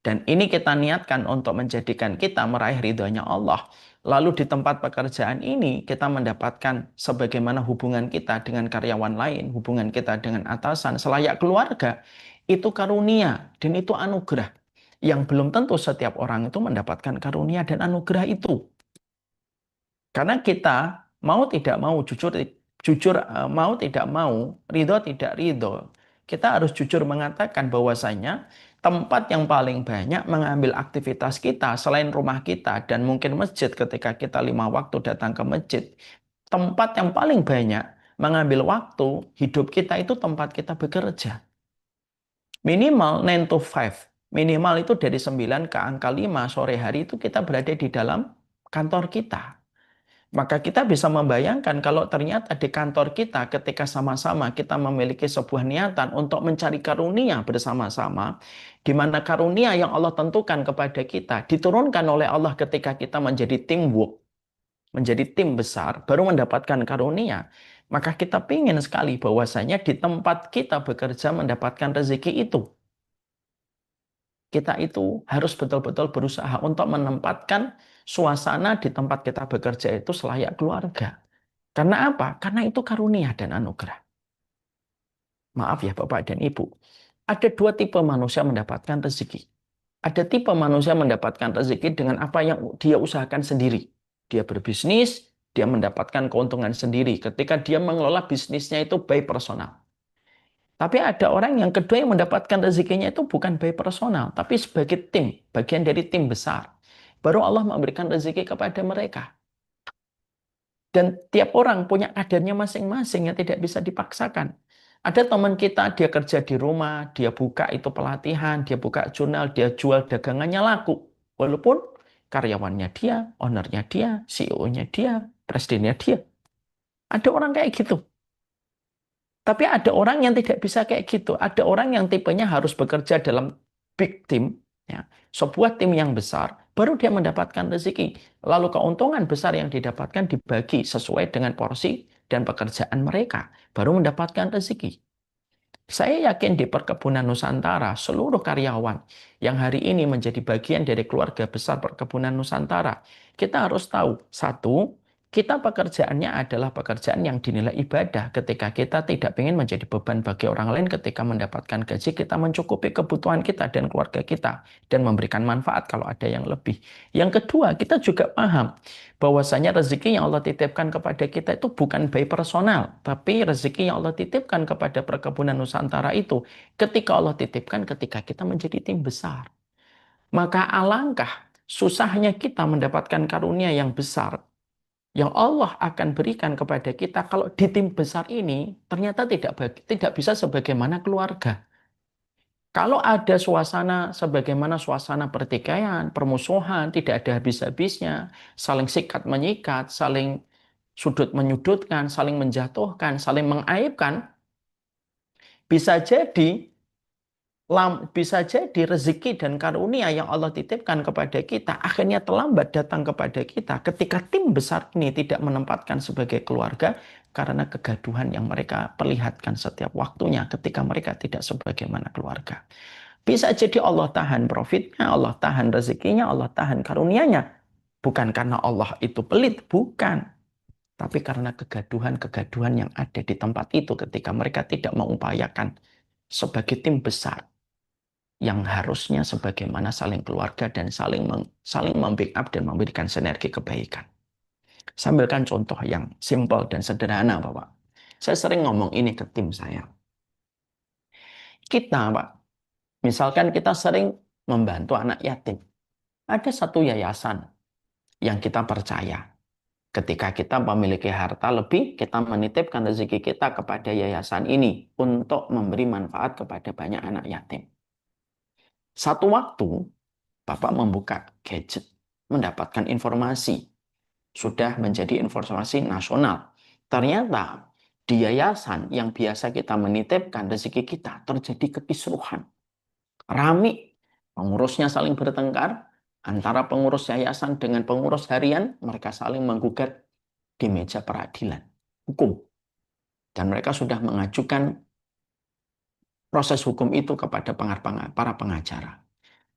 dan ini kita niatkan untuk menjadikan kita meraih ridhonya Allah, lalu di tempat pekerjaan ini kita mendapatkan sebagaimana hubungan kita dengan karyawan lain, hubungan kita dengan atasan, selayak keluarga, itu karunia dan itu anugerah. Yang belum tentu setiap orang itu mendapatkan karunia dan anugerah itu. Karena kita mau tidak mau, jujur mau tidak mau, ridho tidak ridho, kita harus jujur mengatakan bahwasanya tempat yang paling banyak mengambil aktivitas kita selain rumah kita dan mungkin masjid ketika kita 5 waktu datang ke masjid, tempat yang paling banyak mengambil waktu hidup kita itu tempat kita bekerja. Minimal 9 to 5. Minimal itu dari 9 ke angka 5 sore hari itu kita berada di dalam kantor kita. Maka kita bisa membayangkan kalau ternyata di kantor kita ketika sama-sama kita memiliki sebuah niatan untuk mencari karunia bersama-sama, di mana karunia yang Allah tentukan kepada kita diturunkan oleh Allah ketika kita menjadi teamwork, menjadi tim besar, baru mendapatkan karunia. Maka kita ingin sekali bahwasanya di tempat kita bekerja mendapatkan rezeki itu. Kita itu harus betul-betul berusaha untuk menempatkan suasana di tempat kita bekerja itu selayak keluarga. Karena apa? Karena itu karunia dan anugerah. Maaf ya Bapak dan Ibu. Ada 2 tipe manusia mendapatkan rezeki. Ada tipe manusia mendapatkan rezeki dengan apa yang dia usahakan sendiri. Dia berbisnis, dia mendapatkan keuntungan sendiri ketika dia mengelola bisnisnya itu by personal. Tapi ada orang yang kedua yang mendapatkan rezekinya itu bukan by personal, tapi sebagai tim, bagian dari tim besar. Baru Allah memberikan rezeki kepada mereka. Dan tiap orang punya kadarnya masing-masing yang tidak bisa dipaksakan. Ada teman kita, dia kerja di rumah, dia buka itu pelatihan, dia buka jurnal, dia jual dagangannya laku. Walaupun karyawannya dia, ownernya dia, CEO-nya dia, presidennya dia. Ada orang kayak gitu. Tapi ada orang yang tidak bisa kayak gitu. Ada orang yang tipenya harus bekerja dalam big team, ya, sebuah tim yang besar, baru dia mendapatkan rezeki. Lalu keuntungan besar yang didapatkan dibagi sesuai dengan porsi dan pekerjaan mereka, baru mendapatkan rezeki. Saya yakin di Perkebunan Nusantara, seluruh karyawan yang hari ini menjadi bagian dari keluarga besar Perkebunan Nusantara, kita harus tahu, satu, kita pekerjaannya adalah pekerjaan yang dinilai ibadah ketika kita tidak ingin menjadi beban bagi orang lain ketika mendapatkan gaji, kita mencukupi kebutuhan kita dan keluarga kita dan memberikan manfaat kalau ada yang lebih. Yang kedua, kita juga paham bahwasanya rezeki yang Allah titipkan kepada kita itu bukan by personal, tapi rezeki yang Allah titipkan kepada Perkebunan Nusantara itu ketika Allah titipkan ketika kita menjadi tim besar. Maka alangkah susahnya kita mendapatkan karunia yang besar yang Allah akan berikan kepada kita kalau di tim besar ini ternyata tidak bisa sebagaimana keluarga. Kalau ada suasana sebagaimana suasana pertikaian, permusuhan, tidak ada habis-habisnya, saling sikat menyikat, saling sudut menyudutkan, saling menjatuhkan, saling mengaibkan, bisa jadi rezeki dan karunia yang Allah titipkan kepada kita akhirnya terlambat datang kepada kita ketika tim besar ini tidak menempatkan sebagai keluarga karena kegaduhan yang mereka perlihatkan setiap waktunya ketika mereka tidak sebagaimana keluarga. Bisa jadi Allah tahan profitnya, Allah tahan rezekinya, Allah tahan karunianya. Bukan karena Allah itu pelit, bukan. Tapi karena kegaduhan-kegaduhan yang ada di tempat itu ketika mereka tidak mengupayakan sebagai tim besar yang harusnya sebagaimana saling keluarga dan saling membackup dan memberikan sinergi kebaikan. Saya ambilkan contoh yang simpel dan sederhana, Bapak. Saya sering ngomong ini ke tim saya. Kita, Pak, misalkan kita sering membantu anak yatim. Ada satu yayasan yang kita percaya. Ketika kita memiliki harta lebih, kita menitipkan rezeki kita kepada yayasan ini untuk memberi manfaat kepada banyak anak yatim. Satu waktu, Bapak membuka gadget, mendapatkan informasi, sudah menjadi informasi nasional. Ternyata di yayasan yang biasa kita menitipkan rezeki kita terjadi kekisruhan. Rame, pengurusnya saling bertengkar, antara pengurus yayasan dengan pengurus harian, mereka saling menggugat di meja peradilan hukum. Dan mereka sudah mengajukan proses hukum itu kepada para pengacara.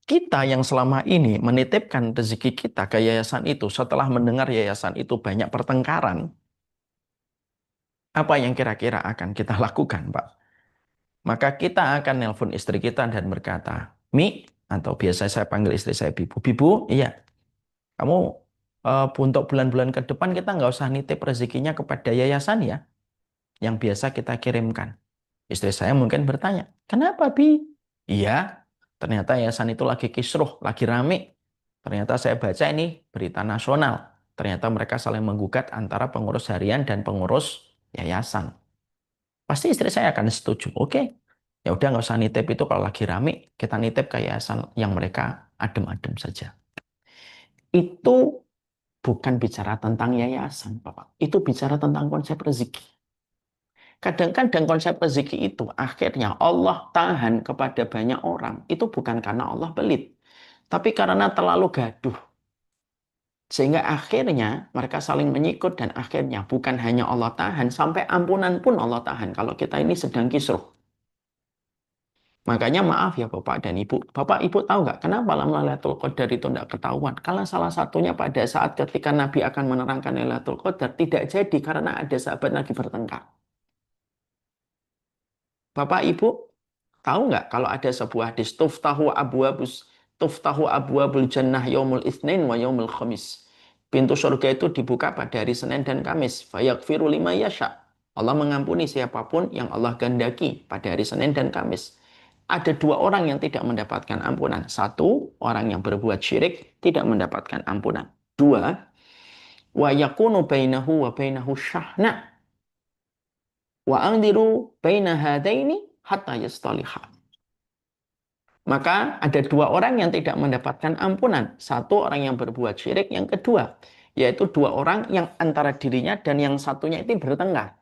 Kita yang selama ini menitipkan rezeki kita ke yayasan itu, setelah mendengar yayasan itu banyak pertengkaran, apa yang kira-kira akan kita lakukan, Pak? Maka kita akan nelpon istri kita dan berkata, Mi, atau biasa saya panggil istri saya Bibu. Bibu, iya, kamu untuk bulan-bulan ke depan kita nggak usah nitip rezekinya kepada yayasan ya, yang biasa kita kirimkan. Istri saya mungkin bertanya, kenapa Bi? Iya, ternyata yayasan itu lagi kisruh, lagi rame. Ternyata saya baca ini berita nasional. Ternyata mereka saling menggugat antara pengurus harian dan pengurus yayasan. Pasti istri saya akan setuju. Oke, ya udah nggak usah nitip itu kalau lagi rame. Kita nitip ke yayasan yang mereka adem-adem saja. Itu bukan bicara tentang yayasan, Bapak. Itu bicara tentang konsep rezeki. Kadang-kadang konsep rezeki itu akhirnya Allah tahan kepada banyak orang. Itu bukan karena Allah pelit, tapi karena terlalu gaduh. Sehingga akhirnya mereka saling menyikut dan akhirnya bukan hanya Allah tahan, sampai ampunan pun Allah tahan kalau kita ini sedang kisruh. Makanya maaf ya Bapak dan Ibu. Bapak Ibu tahu nggak kenapa Lailatul Qadar itu tidak ketahuan? Karena salah satunya pada saat ketika Nabi akan menerangkan Lailatul Qadar tidak jadi karena ada sahabat lagi bertengkar. Bapak Ibu tahu nggak kalau ada sebuah hadis tuftahu abwabul jannah yaumul itsnain wa yaumul khamis. Pintu surga itu dibuka pada hari Senin dan Kamis. Fayaghfiru lima yasha. Allah mengampuni siapapun yang Allah kehendaki pada hari Senin dan Kamis. Ada dua orang yang tidak mendapatkan ampunan. Satu, orang yang berbuat syirik tidak mendapatkan ampunan. Dua, wa yakunu bainahu wa bainahu syahna wa andiru baina hadaini hatta yastaliha. Maka ada dua orang yang tidak mendapatkan ampunan. Satu orang yang berbuat syirik, yang kedua yaitu dua orang yang antara dirinya dan yang satunya itu bertengkar.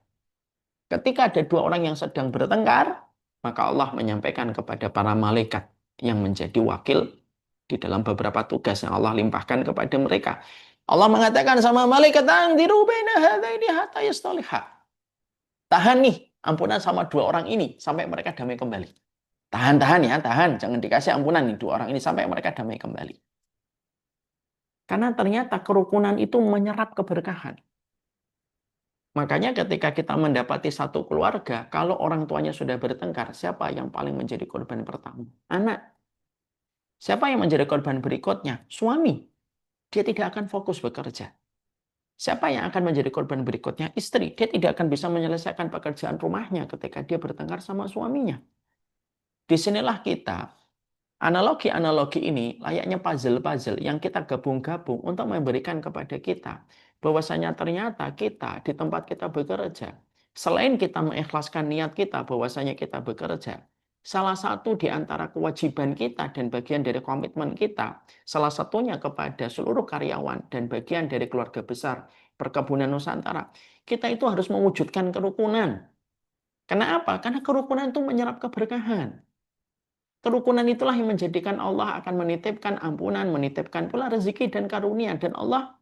Ketika ada dua orang yang sedang bertengkar, maka Allah menyampaikan kepada para malaikat yang menjadi wakil di dalam beberapa tugas yang Allah limpahkan kepada mereka. Allah mengatakan sama malaikat, "Anziru baina hadaini hatta yastaliha." Tahan nih ampunan sama dua orang ini sampai mereka damai kembali. Tahan ya, tahan. Jangan dikasih ampunan nih dua orang ini sampai mereka damai kembali. Karena ternyata kerukunan itu menyerap keberkahan. Makanya ketika kita mendapati satu keluarga, kalau orang tuanya sudah bertengkar, siapa yang paling menjadi korban pertama? Anak. Siapa yang menjadi korban berikutnya? Suami. Dia tidak akan fokus bekerja. Siapa yang akan menjadi korban berikutnya? Istri. Dia tidak akan bisa menyelesaikan pekerjaan rumahnya ketika dia bertengkar sama suaminya. Disinilah kita. Analogi-analogi ini layaknya puzzle-puzzle yang kita gabung-gabung untuk memberikan kepada kita bahwasanya ternyata kita di tempat kita bekerja, selain kita mengikhlaskan niat kita bahwasanya kita bekerja, salah satu di antara kewajiban kita dan bagian dari komitmen kita, salah satunya kepada seluruh karyawan dan bagian dari keluarga besar Perkebunan Nusantara, kita itu harus mewujudkan kerukunan. Karena apa? Karena kerukunan itu menyerap keberkahan. Kerukunan itulah yang menjadikan Allah akan menitipkan ampunan, menitipkan pula rezeki dan karunia. Dan Allah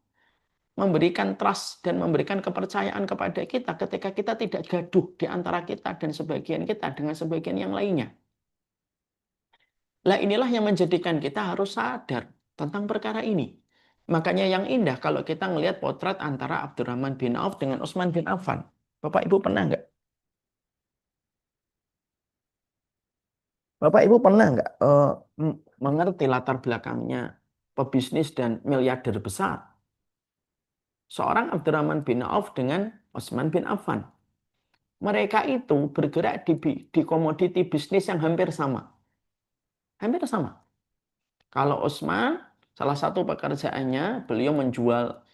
memberikan trust dan memberikan kepercayaan kepada kita ketika kita tidak gaduh di antara kita dan sebagian kita dengan sebagian yang lainnya. Lah inilah yang menjadikan kita harus sadar tentang perkara ini. Makanya yang indah kalau kita melihat potret antara Abdurrahman bin Auf dengan Utsman bin Affan. Bapak Ibu pernah nggak? Bapak Ibu pernah nggak mengerti latar belakangnya pebisnis dan miliarder besar? Seorang Abdurrahman bin Auf dengan Utsman bin Affan. Mereka itu bergerak di komoditi bisnis yang hampir sama. Hampir sama. Kalau Utsman, salah satu pekerjaannya, beliau menjual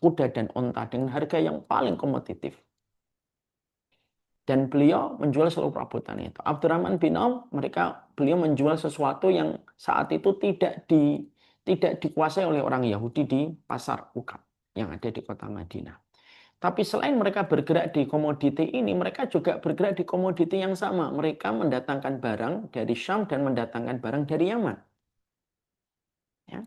kuda dan unta dengan harga yang paling kompetitif. Dan beliau menjual seluruh perabotan itu. Abdurrahman bin Auf, beliau menjual sesuatu yang saat itu tidak dikuasai oleh orang Yahudi di pasar Ukab yang ada di kota Madinah. Tapi selain mereka bergerak di komoditi ini, mereka juga bergerak di komoditi yang sama. Mereka mendatangkan barang dari Syam dan mendatangkan barang dari Yaman. Ya.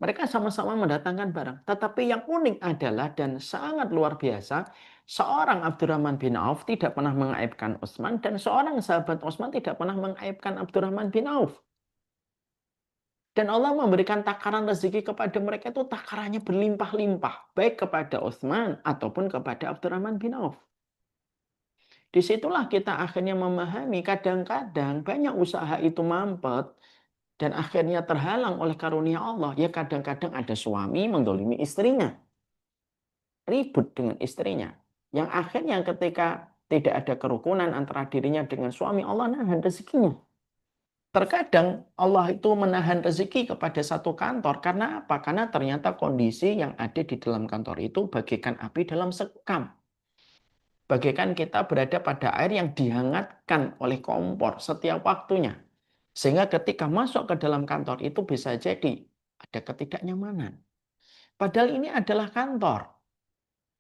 Mereka sama-sama mendatangkan barang. Tetapi yang unik adalah dan sangat luar biasa, seorang Abdurrahman bin Auf tidak pernah mengaibkan Utsman dan seorang sahabat Utsman tidak pernah mengaibkan Abdurrahman bin Auf. Dan Allah memberikan takaran rezeki kepada mereka itu takarannya berlimpah-limpah. Baik kepada Utsman ataupun kepada Abdurrahman bin Auf. Disitulah kita akhirnya memahami kadang-kadang banyak usaha itu mampet dan akhirnya terhalang oleh karunia Allah. Ya kadang-kadang ada suami mendolimi istrinya. Ribut dengan istrinya. Yang akhirnya ketika tidak ada kerukunan antara dirinya dengan suami, Allah nahan rezekinya. Terkadang Allah itu menahan rezeki kepada satu kantor. Karena apa? Karena ternyata kondisi yang ada di dalam kantor itu bagaikan api dalam sekam. Bagaikan kita berada pada air yang dihangatkan oleh kompor setiap waktunya. Sehingga ketika masuk ke dalam kantor itu bisa jadi ada ketidaknyamanan. Padahal ini adalah kantor.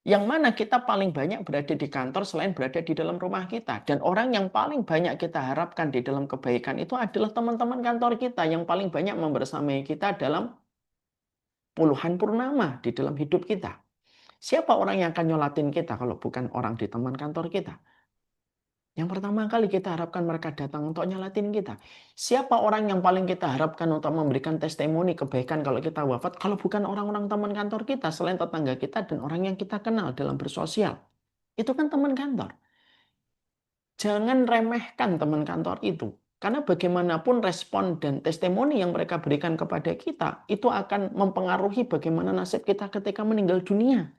Yang mana kita paling banyak berada di kantor selain berada di dalam rumah kita. Dan orang yang paling banyak kita harapkan di dalam kebaikan itu adalah teman-teman kantor kita. Yang paling banyak membersamai kita dalam puluhan purnama di dalam hidup kita. Siapa orang yang akan nyolatin kita kalau bukan orang di teman kantor kita? Yang pertama kali kita harapkan mereka datang untuk nyolatin kita. Siapa orang yang paling kita harapkan untuk memberikan testimoni kebaikan kalau kita wafat? Kalau bukan orang-orang teman kantor kita, selain tetangga kita dan orang yang kita kenal dalam bersosial. Itu kan teman kantor. Jangan remehkan teman kantor itu. Karena bagaimanapun respon dan testimoni yang mereka berikan kepada kita, itu akan mempengaruhi bagaimana nasib kita ketika meninggal dunia.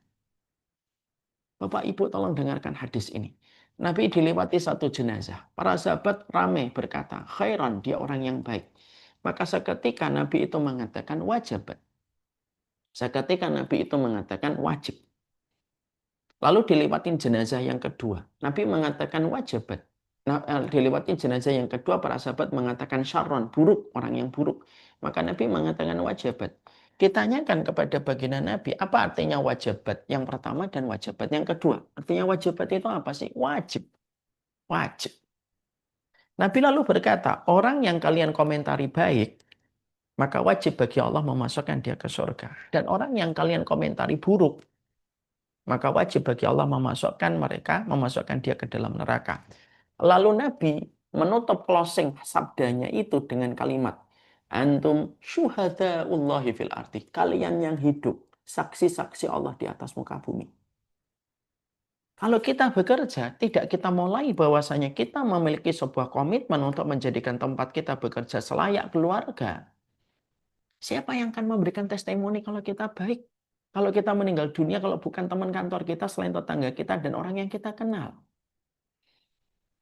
Bapak Ibu tolong dengarkan hadis ini. Nabi dilewati satu jenazah. Para sahabat ramai berkata, khairan, dia orang yang baik. Maka seketika Nabi itu mengatakan wajibat. Seketika Nabi itu mengatakan wajib. Lalu dilewatin jenazah yang kedua. Nabi mengatakan wajibat. Dilewati jenazah yang kedua, para sahabat mengatakan syarron, buruk, orang yang buruk. Maka Nabi mengatakan wajibat. Ditanyakan kepada baginda Nabi, apa artinya wajibat yang pertama dan wajibat yang kedua? Artinya wajibat itu apa sih? Wajib. Wajib. Nabi lalu berkata, orang yang kalian komentari baik, maka wajib bagi Allah memasukkan dia ke surga. Dan orang yang kalian komentari buruk, maka wajib bagi Allah memasukkan dia ke dalam neraka. Lalu Nabi menutup closing sabdanya itu dengan kalimat, antum syuhadaullahi fil ardi. Kalian yang hidup, saksi-saksi Allah di atas muka bumi. Kalau kita bekerja, tidak kita mulai bahwasanya kita memiliki sebuah komitmen untuk menjadikan tempat kita bekerja selayak keluarga. Siapa yang akan memberikan testimoni kalau kita baik? Kalau kita meninggal dunia, kalau bukan teman kantor kita, selain tetangga kita dan orang yang kita kenal.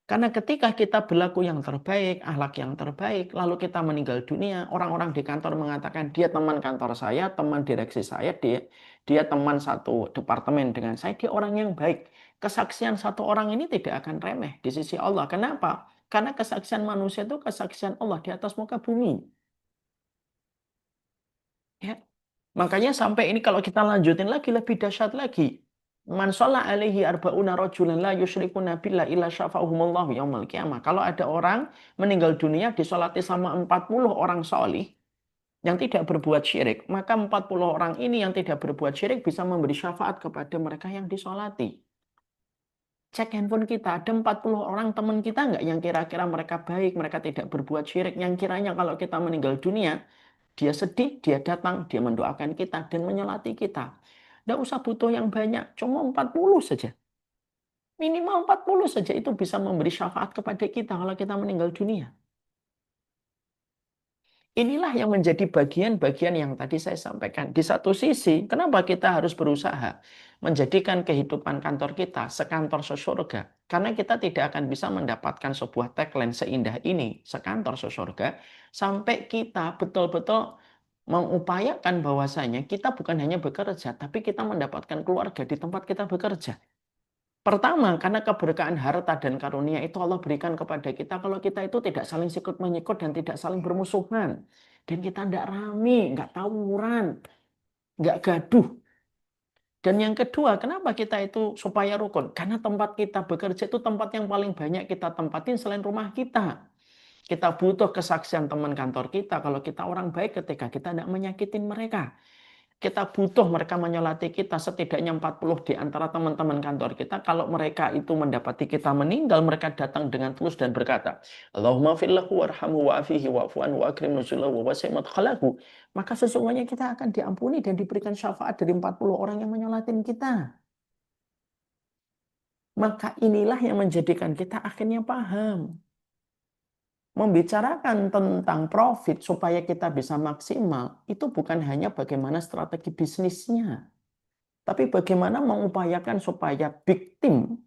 Karena ketika kita berlaku yang terbaik, akhlak yang terbaik, lalu kita meninggal dunia, orang-orang di kantor mengatakan dia teman kantor saya, teman direksi saya, dia teman satu departemen dengan saya, dia orang yang baik. Kesaksian satu orang ini tidak akan remeh di sisi Allah. Kenapa? Karena kesaksian manusia itu kesaksian Allah di atas muka bumi. Ya. Makanya sampai ini kalau kita lanjutin lagi, lebih dahsyat lagi. Man sholla alaihi arba'una rajulan la yusyrikuna billah illa syafa'ahumullahu yaumal qiyamah. Kalau ada orang meninggal dunia disolati sama 40 orang solih yang tidak berbuat syirik, maka 40 orang ini yang tidak berbuat syirik bisa memberi syafaat kepada mereka yang disolati. Cek handphone kita, ada 40 orang teman kita nggak yang kira-kira mereka baik, mereka tidak berbuat syirik, yang kiranya kalau kita meninggal dunia, dia sedih, dia datang, dia mendoakan kita dan menyolati kita. Nggak usah butuh yang banyak, cuma 40 saja. Minimal 40 saja itu bisa memberi syafaat kepada kita kalau kita meninggal dunia. Inilah yang menjadi bagian-bagian yang tadi saya sampaikan. Di satu sisi, kenapa kita harus berusaha menjadikan kehidupan kantor kita sekantor sesurga? Karena kita tidak akan bisa mendapatkan sebuah tagline seindah ini, sekantor sesurga, sampai kita betul-betul mengupayakan bahwasanya kita bukan hanya bekerja, tapi kita mendapatkan keluarga di tempat kita bekerja. Pertama, karena keberkahan harta dan karunia itu Allah berikan kepada kita kalau kita itu tidak saling sikut-menyikut dan tidak saling bermusuhan. Dan kita tidak rame, nggak tawuran, nggak gaduh. Dan yang kedua, kenapa kita itu supaya rukun? Karena tempat kita bekerja itu tempat yang paling banyak kita tempatin selain rumah kita. Kita butuh kesaksian teman kantor kita kalau kita orang baik ketika kita tidak menyakitin mereka. Kita butuh mereka menyolati kita setidaknya 40 di antara teman-teman kantor kita. Kalau mereka itu mendapati kita meninggal, mereka datang dengan tulus dan berkata, Allahumma fillahu warhamhu wa'afihi wa'fu'an wa akrim nuzulahu wa wasi' madkhalahu. Maka sesungguhnya kita akan diampuni dan diberikan syafaat dari 40 orang yang menyolatin kita. Maka inilah yang menjadikan kita akhirnya paham. Membicarakan tentang profit supaya kita bisa maksimal, itu bukan hanya bagaimana strategi bisnisnya, tapi bagaimana mengupayakan supaya big team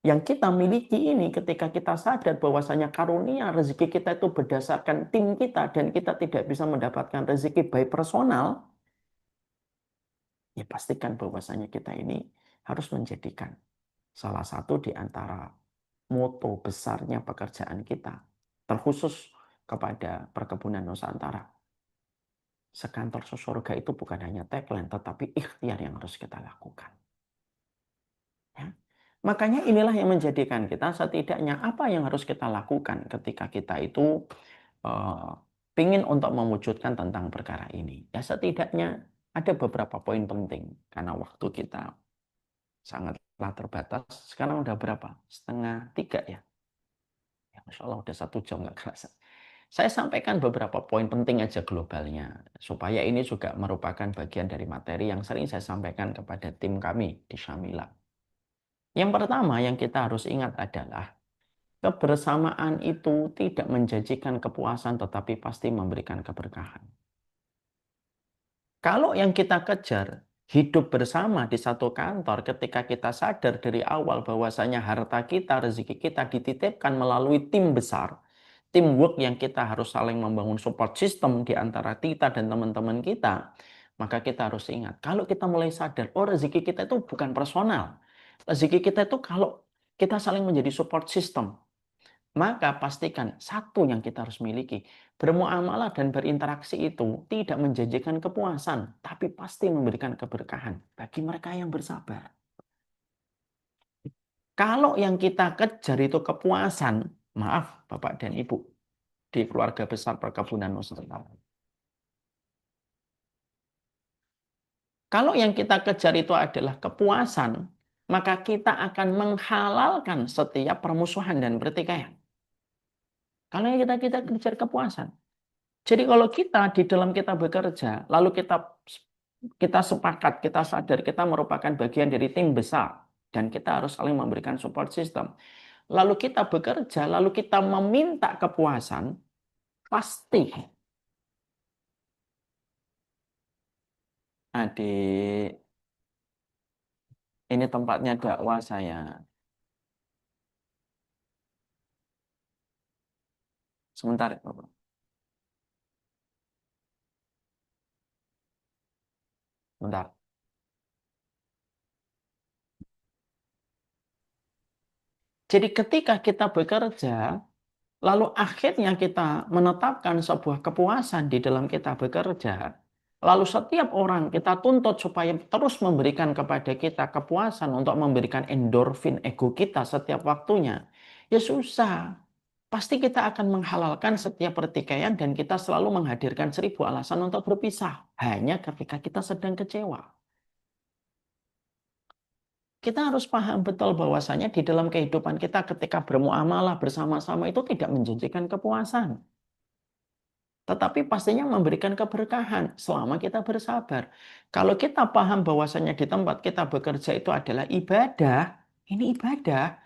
yang kita miliki ini ketika kita sadar bahwasanya karunia rezeki kita itu berdasarkan tim kita dan kita tidak bisa mendapatkan rezeki by personal, ya pastikan bahwasanya kita ini harus menjadikan salah satu di antara moto besarnya pekerjaan kita, terkhusus kepada perkebunan Nusantara. Sekantor sesurga itu bukan hanya tagline, tetapi ikhtiar yang harus kita lakukan. Ya. Makanya inilah yang menjadikan kita setidaknya apa yang harus kita lakukan ketika kita itu ingin untuk mewujudkan tentang perkara ini. Ya setidaknya ada beberapa poin penting, karena waktu kita sangatlah terbatas. Sekarang udah berapa? 2:30 ya? Ya, Masya Allah udah 1 jam nggak kerasa. Saya sampaikan beberapa poin penting aja globalnya, supaya ini juga merupakan bagian dari materi yang sering saya sampaikan kepada tim kami di Syamila. Yang pertama yang kita harus ingat adalah, kebersamaan itu tidak menjanjikan kepuasan, tetapi pasti memberikan keberkahan. Kalau yang kita kejar, hidup bersama di satu kantor, ketika kita sadar dari awal bahwasanya harta kita, rezeki kita dititipkan melalui tim besar, teamwork yang kita harus saling membangun support system di antara kita dan teman-teman kita, maka kita harus ingat, kalau kita mulai sadar, oh rezeki kita itu bukan personal. Rezeki kita itu kalau kita saling menjadi support system, maka pastikan satu yang kita harus miliki, bermuamalah dan berinteraksi itu tidak menjanjikan kepuasan, tapi pasti memberikan keberkahan bagi mereka yang bersabar. Kalau yang kita kejar itu kepuasan, maaf Bapak dan Ibu, di keluarga besar perkebunan Nusantara. Kalau yang kita kejar itu adalah kepuasan, maka kita akan menghalalkan setiap permusuhan dan pertikaian. Kalau yang kita kejar kepuasan. Jadi kalau kita di dalam kita bekerja, lalu kita sepakat, kita sadar kita merupakan bagian dari tim besar dan kita harus saling memberikan support system. Lalu kita bekerja, lalu kita meminta kepuasan, pasti adik, ini tempatnya dakwah saya. Sebentar ya Bapak. Bentar. Jadi ketika kita bekerja, lalu akhirnya kita menetapkan sebuah kepuasan di dalam kita bekerja, lalu setiap orang kita tuntut supaya terus memberikan kepada kita kepuasan untuk memberikan endorfin ego kita setiap waktunya, ya susah. Pasti kita akan menghalalkan setiap pertikaian dan kita selalu menghadirkan 1000 alasan untuk berpisah. Hanya ketika kita sedang kecewa. Kita harus paham betul bahwasanya di dalam kehidupan kita ketika bermuamalah bersama-sama itu tidak menjanjikan kepuasan. Tetapi pastinya memberikan keberkahan selama kita bersabar. Kalau kita paham bahwasanya di tempat kita bekerja itu adalah ibadah, ini ibadah.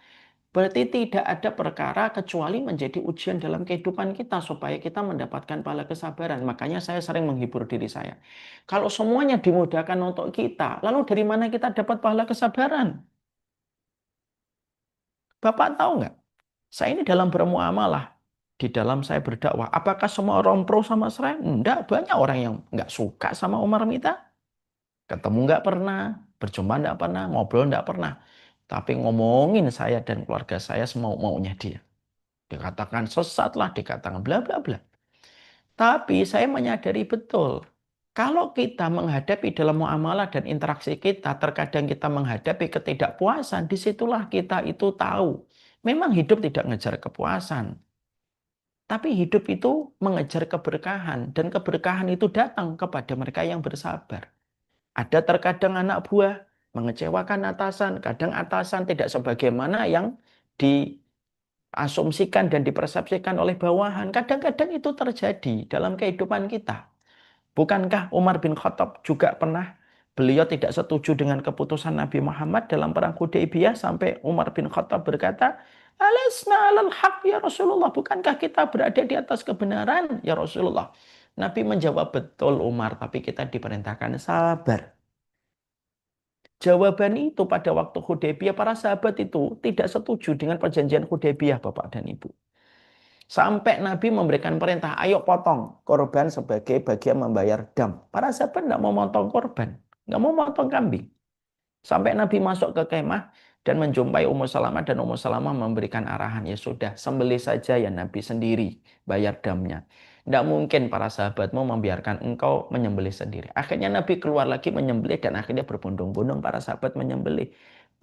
Berarti tidak ada perkara kecuali menjadi ujian dalam kehidupan kita supaya kita mendapatkan pahala kesabaran. Makanya saya sering menghibur diri saya. Kalau semuanya dimudahkan untuk kita, lalu dari mana kita dapat pahala kesabaran? Bapak tahu nggak? Saya ini dalam bermuamalah, di dalam saya berdakwah, apakah semua orang pro sama saya? Enggak, banyak orang yang nggak suka sama Umar Mita. Ketemu nggak pernah, berjumpa nggak pernah, ngobrol nggak pernah. Tapi ngomongin saya dan keluarga saya semau-maunya dia. Dikatakan sesat lah, dikatakan bla bla bla. Tapi saya menyadari betul, kalau kita menghadapi dalam muamalah dan interaksi kita, terkadang kita menghadapi ketidakpuasan, disitulah kita itu tahu. Memang hidup tidak ngejar kepuasan. Tapi hidup itu mengejar keberkahan. Dan keberkahan itu datang kepada mereka yang bersabar. Ada terkadang anak buah mengecewakan atasan. Kadang atasan tidak sebagaimana yang diasumsikan dan dipersepsikan oleh bawahan. Kadang-kadang itu terjadi dalam kehidupan kita. Bukankah Umar bin Khattab juga pernah beliau tidak setuju dengan keputusan Nabi Muhammad dalam perang Hudaybiyah sampai Umar bin Khattab berkata, "Alasna alal haq ya Rasulullah, bukankah kita berada di atas kebenaran ya Rasulullah?" Nabi menjawab, "Betul Umar, tapi kita diperintahkan sabar." Jawaban itu pada waktu Hudaybiyah, para sahabat itu tidak setuju dengan perjanjian Hudaybiyah, Bapak dan Ibu. Sampai Nabi memberikan perintah, ayo potong korban sebagai bagian membayar dam. Para sahabat nggak mau potong korban, nggak mau potong kambing. Sampai Nabi masuk ke kemah dan menjumpai Ummu Salamah dan Ummu Salamah memberikan arahan, ya sudah, sembelih saja ya Nabi sendiri, bayar damnya. Nggak mungkin para sahabatmu membiarkan engkau menyembelih sendiri. Akhirnya Nabi keluar lagi menyembelih dan akhirnya berbondong-bondong para sahabat menyembelih.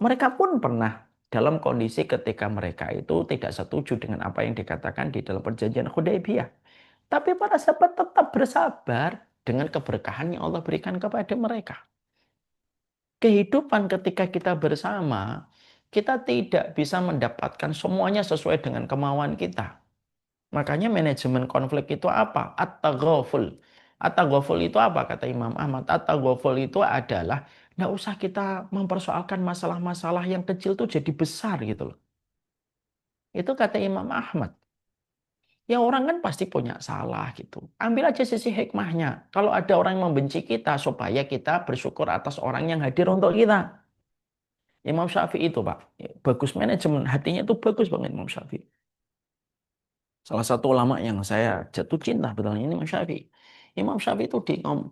Mereka pun pernah dalam kondisi ketika mereka itu tidak setuju dengan apa yang dikatakan di dalam perjanjian Hudaybiyah. Tapi para sahabat tetap bersabar dengan keberkahan yang Allah berikan kepada mereka. Kehidupan ketika kita bersama, kita tidak bisa mendapatkan semuanya sesuai dengan kemauan kita. Makanya manajemen konflik itu apa? At-taghaful. At-taghaful itu apa? Kata Imam Ahmad. At-taghaful itu adalah nggak usah kita mempersoalkan masalah-masalah yang kecil tuh jadi besar gitu loh. Itu kata Imam Ahmad. Ya orang kan pasti punya salah gitu. Ambil aja sisi hikmahnya. Kalau ada orang yang membenci kita supaya kita bersyukur atas orang yang hadir untuk kita. Imam Syafi'i itu Pak. Bagus manajemen. Hatinya itu bagus banget Imam Syafi'i. Salah satu ulama yang saya jatuh cinta betulnya ini Imam Syafi'i. Imam Syafi'i itu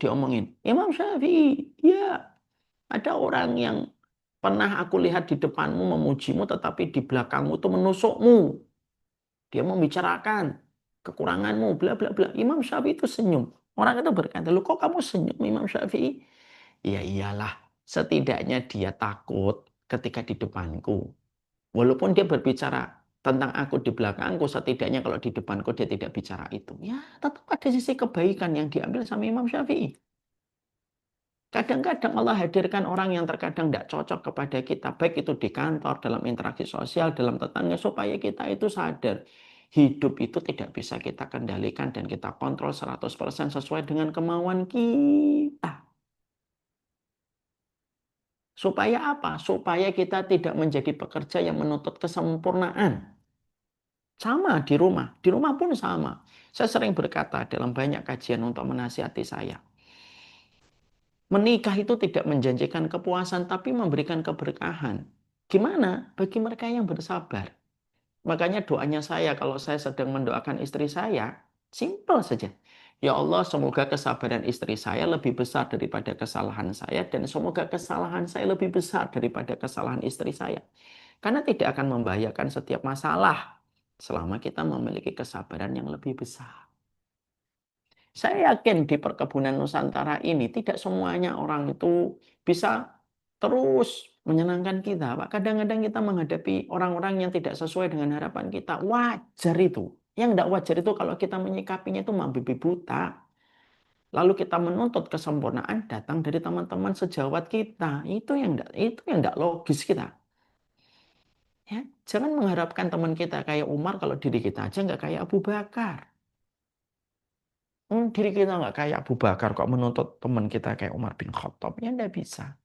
diomongin. Imam Syafi'i, ya ada orang yang pernah aku lihat di depanmu memujimu tetapi di belakangmu itu menusukmu. Dia membicarakan kekuranganmu, bla bla bla. Imam Syafi'i itu senyum. Orang itu berkata, "Loh kok kamu senyum Imam Syafi'i?" Ya iyalah, setidaknya dia takut ketika di depanku. Walaupun dia berbicara tentang aku di belakangku, setidaknya kalau di depanku dia tidak bicara itu. Ya, tetap ada sisi kebaikan yang diambil sama Imam Syafi'i. Kadang-kadang Allah hadirkan orang yang terkadang tidak cocok kepada kita, baik itu di kantor, dalam interaksi sosial, dalam tetangga, supaya kita itu sadar. Hidup itu tidak bisa kita kendalikan dan kita kontrol 100% sesuai dengan kemauan kita. Supaya apa? Supaya kita tidak menjadi pekerja yang menuntut kesempurnaan. Sama di rumah. Di rumah pun sama. Saya sering berkata dalam banyak kajian untuk menasihati saya. Menikah itu tidak menjanjikan kepuasan, tapi memberikan keberkahan. Gimana? Bagi mereka yang bersabar. Makanya doanya saya, kalau saya sedang mendoakan istri saya, simpel saja. Ya Allah, semoga kesabaran istri saya lebih besar daripada kesalahan saya, dan semoga kesalahan saya lebih besar daripada kesalahan istri saya. Karena tidak akan membahayakan setiap masalah, selama kita memiliki kesabaran yang lebih besar. Saya yakin di perkebunan Nusantara ini tidak semuanya orang itu bisa terus menyenangkan kita, Pak. Kadang-kadang kita menghadapi orang-orang yang tidak sesuai dengan harapan kita. Wajar itu. Yang tidak wajar itu kalau kita menyikapinya itu membabi buta. Lalu kita menuntut kesempurnaan datang dari teman-teman sejawat kita. Itu yang tidak logis kita. Ya, jangan mengharapkan teman kita kayak Umar kalau diri kita aja nggak kayak Abu Bakar. Diri kita nggak kayak Abu Bakar kok menuntut teman kita kayak Umar bin Khattab. Ya nggak bisa.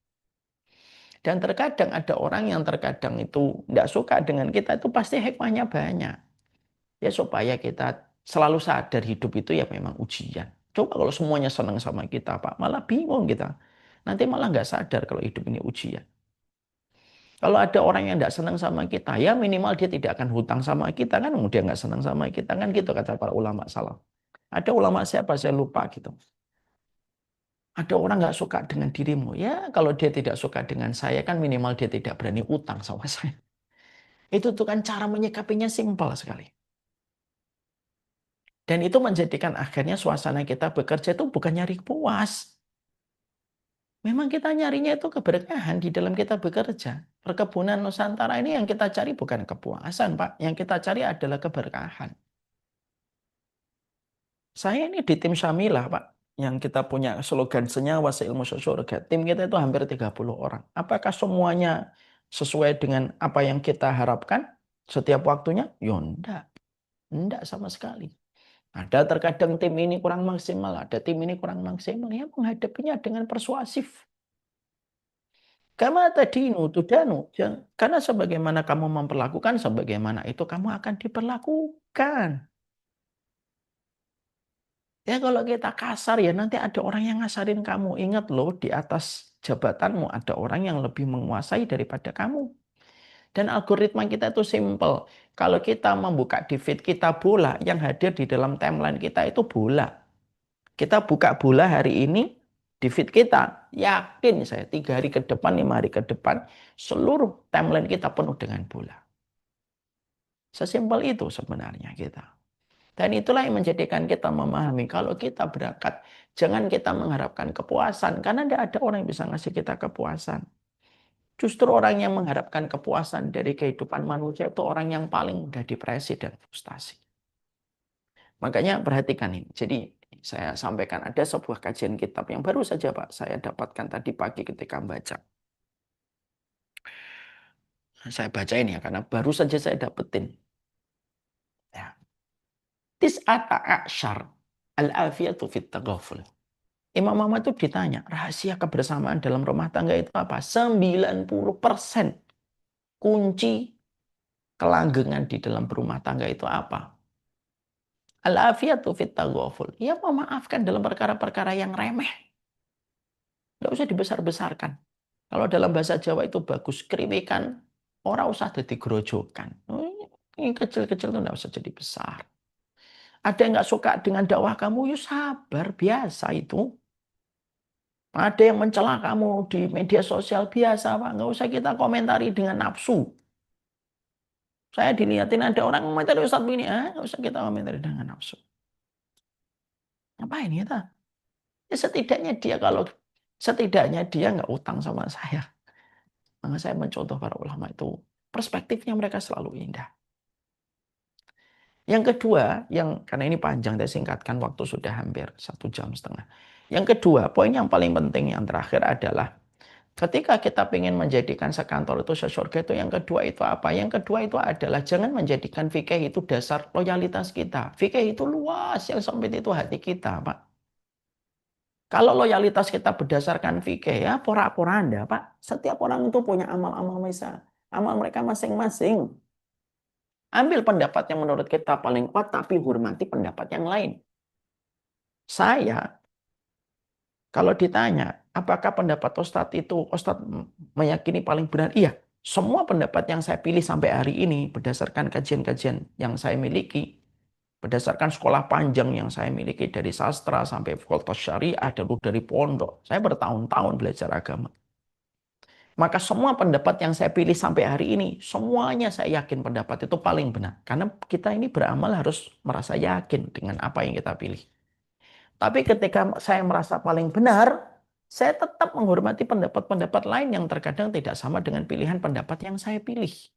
Dan terkadang ada orang yang terkadang itu tidak suka dengan kita, itu pasti hikmahnya banyak. Ya supaya kita selalu sadar hidup itu ya memang ujian. Coba kalau semuanya senang sama kita, Pak, malah bingung kita. Nanti malah nggak sadar kalau hidup ini ujian. Kalau ada orang yang tidak senang sama kita, ya minimal dia tidak akan hutang sama kita kan, dia nggak senang sama kita kan gitu kata para ulama salaf. Ada ulama siapa saya lupa gitu. Ada orang nggak suka dengan dirimu, ya kalau dia tidak suka dengan saya kan minimal dia tidak berani utang sama saya. Itu tuh kan cara menyikapinya simpel sekali. Dan itu menjadikan akhirnya suasana kita bekerja itu bukan nyari puas. Memang kita nyarinya itu keberkahan di dalam kita bekerja. Perkebunan Nusantara ini yang kita cari bukan kepuasan, Pak. Yang kita cari adalah keberkahan. Saya ini di tim Syamilah, Pak. Yang kita punya slogan senyawa seilmu sesurga. Tim kita itu hampir 30 orang. Apakah semuanya sesuai dengan apa yang kita harapkan setiap waktunya? Ya enggak. Enggak sama sekali. Ada terkadang tim ini kurang maksimal, ada tim ini kurang maksimal. Ya menghadapinya dengan persuasif. Kama tadinu tudanu. Karena sebagaimana kamu memperlakukan, sebagaimana itu kamu akan diperlakukan. Ya kalau kita kasar ya nanti ada orang yang ngasarin kamu. Ingat loh di atas jabatanmu ada orang yang lebih menguasai daripada kamu. Dan algoritma kita itu simple. Kalau kita membuka di feed kita bola, yang hadir di dalam timeline kita itu bola. Kita buka bola hari ini di feed kita. Yakin saya 3 hari ke depan, 5 hari ke depan, seluruh timeline kita penuh dengan bola. Sesimpel itu sebenarnya kita. Dan itulah yang menjadikan kita memahami kalau kita berangkat, jangan kita mengharapkan kepuasan. Karena tidak ada orang yang bisa ngasih kita kepuasan. Justru orang yang mengharapkan kepuasan dari kehidupan manusia itu orang yang paling mudah depresi dan frustasi. Makanya perhatikan ini. Jadi saya sampaikan ada sebuah kajian kitab yang baru saja Pak saya dapatkan tadi pagi ketika membaca. Saya bacain ya karena baru saja saya dapetin. Ya. Tis'ata a'syar al-afiyatu fit taghaful. Imam Muhammad itu ditanya, rahasia kebersamaan dalam rumah tangga itu apa? 90% kunci kelanggengan di dalam berumah tangga itu apa? Al-afiyatu fit taghaful. Ya memaafkan dalam perkara-perkara yang remeh. Nggak usah dibesar-besarkan. Kalau dalam bahasa Jawa itu bagus, krimikan, orang usah jadi grojokan. Ini kecil-kecil itu nggak usah jadi besar. Ada yang nggak suka dengan dakwah kamu, yuk sabar, biasa itu. Ada yang mencela kamu di media sosial, biasa Pak. Nggak usah kita komentari dengan nafsu. Saya dilihatin ada orang komentari Ustadz begini, nggak usah kita komentari dengan nafsu. Ngapain kita? Ya setidaknya dia nggak utang sama saya. Maka saya mencontoh para ulama itu, perspektifnya mereka selalu indah. Yang kedua, karena ini panjang, saya singkatkan waktu sudah hampir 1,5 jam. Yang kedua, poin yang paling penting yang terakhir adalah ketika kita ingin menjadikan sekantor itu sesurga itu yang kedua itu apa? Yang kedua itu adalah jangan menjadikan fikih itu dasar loyalitas kita. Fikih itu luas yang sempit itu hati kita, Pak. Kalau loyalitas kita berdasarkan fikih ya porak-poranda, Pak. Setiap orang itu punya amal-amal amal mereka masing-masing. Ambil pendapat yang menurut kita paling kuat, tapi hormati pendapat yang lain. Saya, kalau ditanya, apakah pendapat Ustadz itu, Ustadz meyakini paling benar? Iya, semua pendapat yang saya pilih sampai hari ini, berdasarkan kajian-kajian yang saya miliki, berdasarkan sekolah panjang yang saya miliki, dari sastra sampai fakultas syariah, dari pondok, saya bertahun-tahun belajar agama. Maka semua pendapat yang saya pilih sampai hari ini, semuanya saya yakin pendapat itu paling benar. Karena kita ini beramal harus merasa yakin dengan apa yang kita pilih. Tapi ketika saya merasa paling benar, saya tetap menghormati pendapat-pendapat lain yang terkadang tidak sama dengan pilihan pendapat yang saya pilih.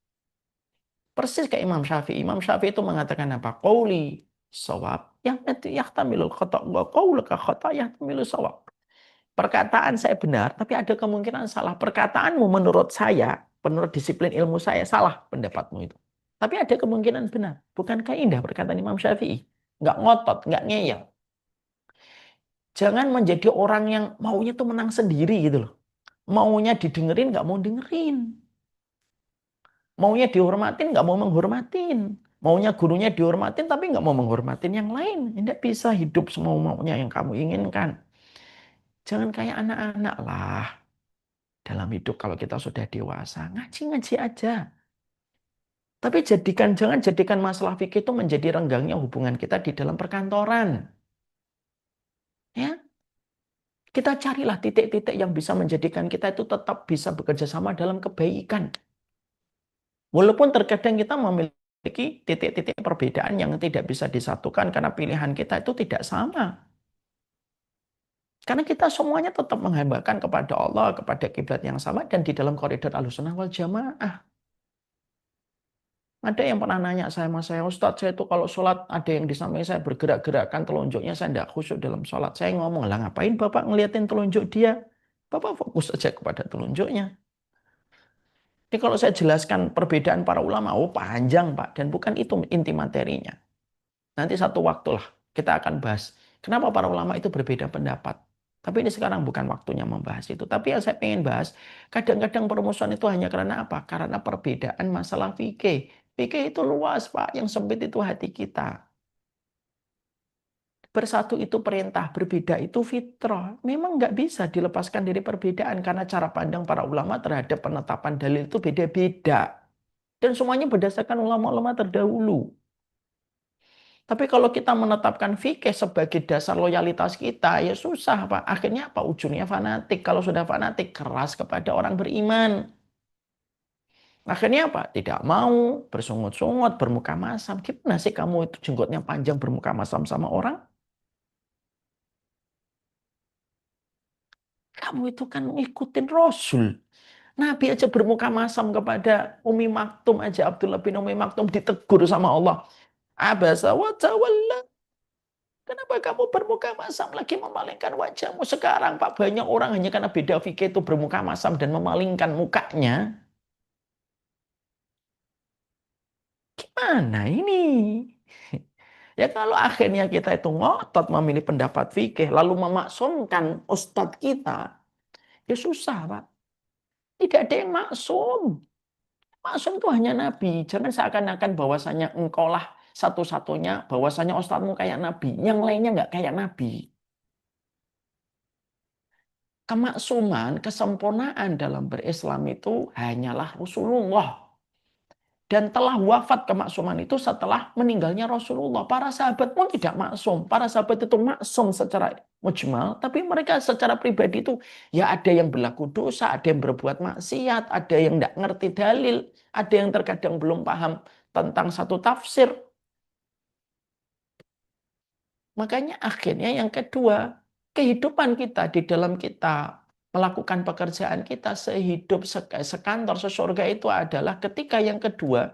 Persis kayak Imam Syafi'i. Imam Syafi'i itu mengatakan apa? Qauli shawab yahtamilul khata' wa qauluka khata' yahtamilul shawab. Perkataan saya benar, tapi ada kemungkinan salah. Perkataanmu menurut saya, menurut disiplin ilmu saya, salah pendapatmu itu. Tapi ada kemungkinan benar. Bukankah indah perkataan Imam Syafi'i? Nggak ngotot, nggak ngeyel. Jangan menjadi orang yang maunya tuh menang sendiri gitu loh. Maunya didengerin, nggak mau dengerin. Maunya dihormatin, nggak mau menghormatin. Maunya gurunya dihormatin, tapi nggak mau menghormatin yang lain. Tidak bisa hidup semau maunya yang kamu inginkan. Jangan kayak anak-anak lah. Dalam hidup kalau kita sudah dewasa, ngaji-ngaji aja. Tapi jangan jadikan masalah fikih itu menjadi renggangnya hubungan kita di dalam perkantoran. Ya, kita carilah titik-titik yang bisa menjadikan kita itu tetap bisa bekerja sama dalam kebaikan. Walaupun terkadang kita memiliki titik-titik perbedaan yang tidak bisa disatukan karena pilihan kita itu tidak sama. Karena kita semuanya tetap menghambakan kepada Allah, kepada kiblat yang sama, dan di dalam koridor Ahlussunnah wal Jamaah. Ada yang pernah nanya sama saya, Ustadz, saya itu kalau sholat ada yang di samping saya bergerak-gerakkan telunjuknya, saya tidak khusyuk dalam sholat. Saya ngomong, lah ngapain Bapak ngeliatin telunjuk dia? Bapak fokus saja kepada telunjuknya. Jadi kalau saya jelaskan perbedaan para ulama, oh panjang Pak, dan bukan itu inti materinya. Nanti satu waktu lah kita akan bahas kenapa para ulama itu berbeda pendapat. Tapi ini sekarang bukan waktunya membahas itu. Tapi yang saya ingin bahas, kadang-kadang permusuhan itu hanya karena apa? Karena perbedaan masalah fikih. Fikih itu luas, Pak. Yang sempit itu hati kita. Bersatu itu perintah, berbeda itu fitrah. Memang nggak bisa dilepaskan dari perbedaan karena cara pandang para ulama terhadap penetapan dalil itu beda-beda. Dan semuanya berdasarkan ulama-ulama terdahulu. Tapi kalau kita menetapkan fikih sebagai dasar loyalitas kita, ya susah, Pak. Akhirnya apa? Ujungnya fanatik. Kalau sudah fanatik, keras kepada orang beriman. Akhirnya apa? Tidak mau bersungut-sungut, bermuka masam. Gimana sih kamu itu jenggotnya panjang bermuka masam sama orang? Kamu itu kan ngikutin Rasul. Nabi aja bermuka masam kepada Umi Maktum aja. Abdullah bin Umi Maktum ditegur sama Allah. Abasa wa tawalla. Kenapa kamu bermuka masam lagi memalingkan wajahmu sekarang, Pak? Banyak orang hanya karena beda fikih itu bermuka masam dan memalingkan mukanya. Gimana ini? Ya kalau akhirnya kita itu ngotot memilih pendapat fikih, lalu memaksumkan ustadz kita, ya susah, Pak. Tidak ada yang maksum. Maksum itu hanya Nabi. Jangan seakan-akan bahwasanya engkau lah satu-satunya, bahwasanya ustadzmu kayak Nabi. Yang lainnya nggak kayak Nabi. Kemaksuman, kesempurnaan dalam berislam itu hanyalah Rasulullah. Dan telah wafat kemaksuman itu setelah meninggalnya Rasulullah. Para sahabat pun tidak maksum. Para sahabat itu maksum secara mujmal, tapi mereka secara pribadi itu ya ada yang berlaku dosa, ada yang berbuat maksiat, ada yang tidak ngerti dalil, ada yang terkadang belum paham tentang satu tafsir. Makanya akhirnya yang kedua, kehidupan kita di dalam kita melakukan pekerjaan kita sehidup, sekantor, sesurga itu adalah ketika yang kedua,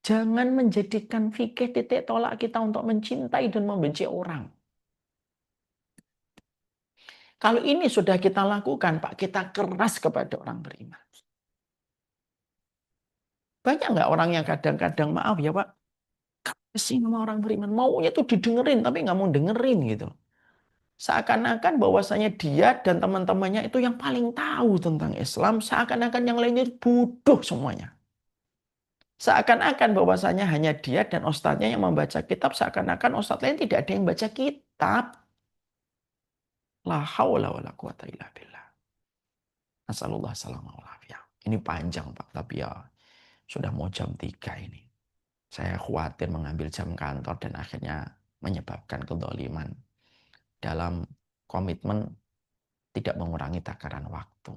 jangan menjadikan fikih titik tolak kita untuk mencintai dan membenci orang. Kalau ini sudah kita lakukan, Pak, kita keras kepada orang beriman. Banyak nggak orang yang kadang-kadang, maaf ya Pak, kasih sama orang beriman, maunya tuh didengerin, tapi nggak mau dengerin gitu. Seakan-akan bahwasanya dia dan teman-temannya itu yang paling tahu tentang Islam, seakan-akan yang lainnya bodoh semuanya. Seakan-akan bahwasanya hanya dia dan ustadznya yang membaca kitab, seakan-akan ustadz lain tidak ada yang baca kitab. La haula wala quwata illa billah. Nasallallahu salamah wal afiyah. Ini panjang Pak, tapi ya sudah mau jam 3 ini. Saya khawatir mengambil jam kantor dan akhirnya menyebabkan kedoliman dalam komitmen tidak mengurangi takaran waktu.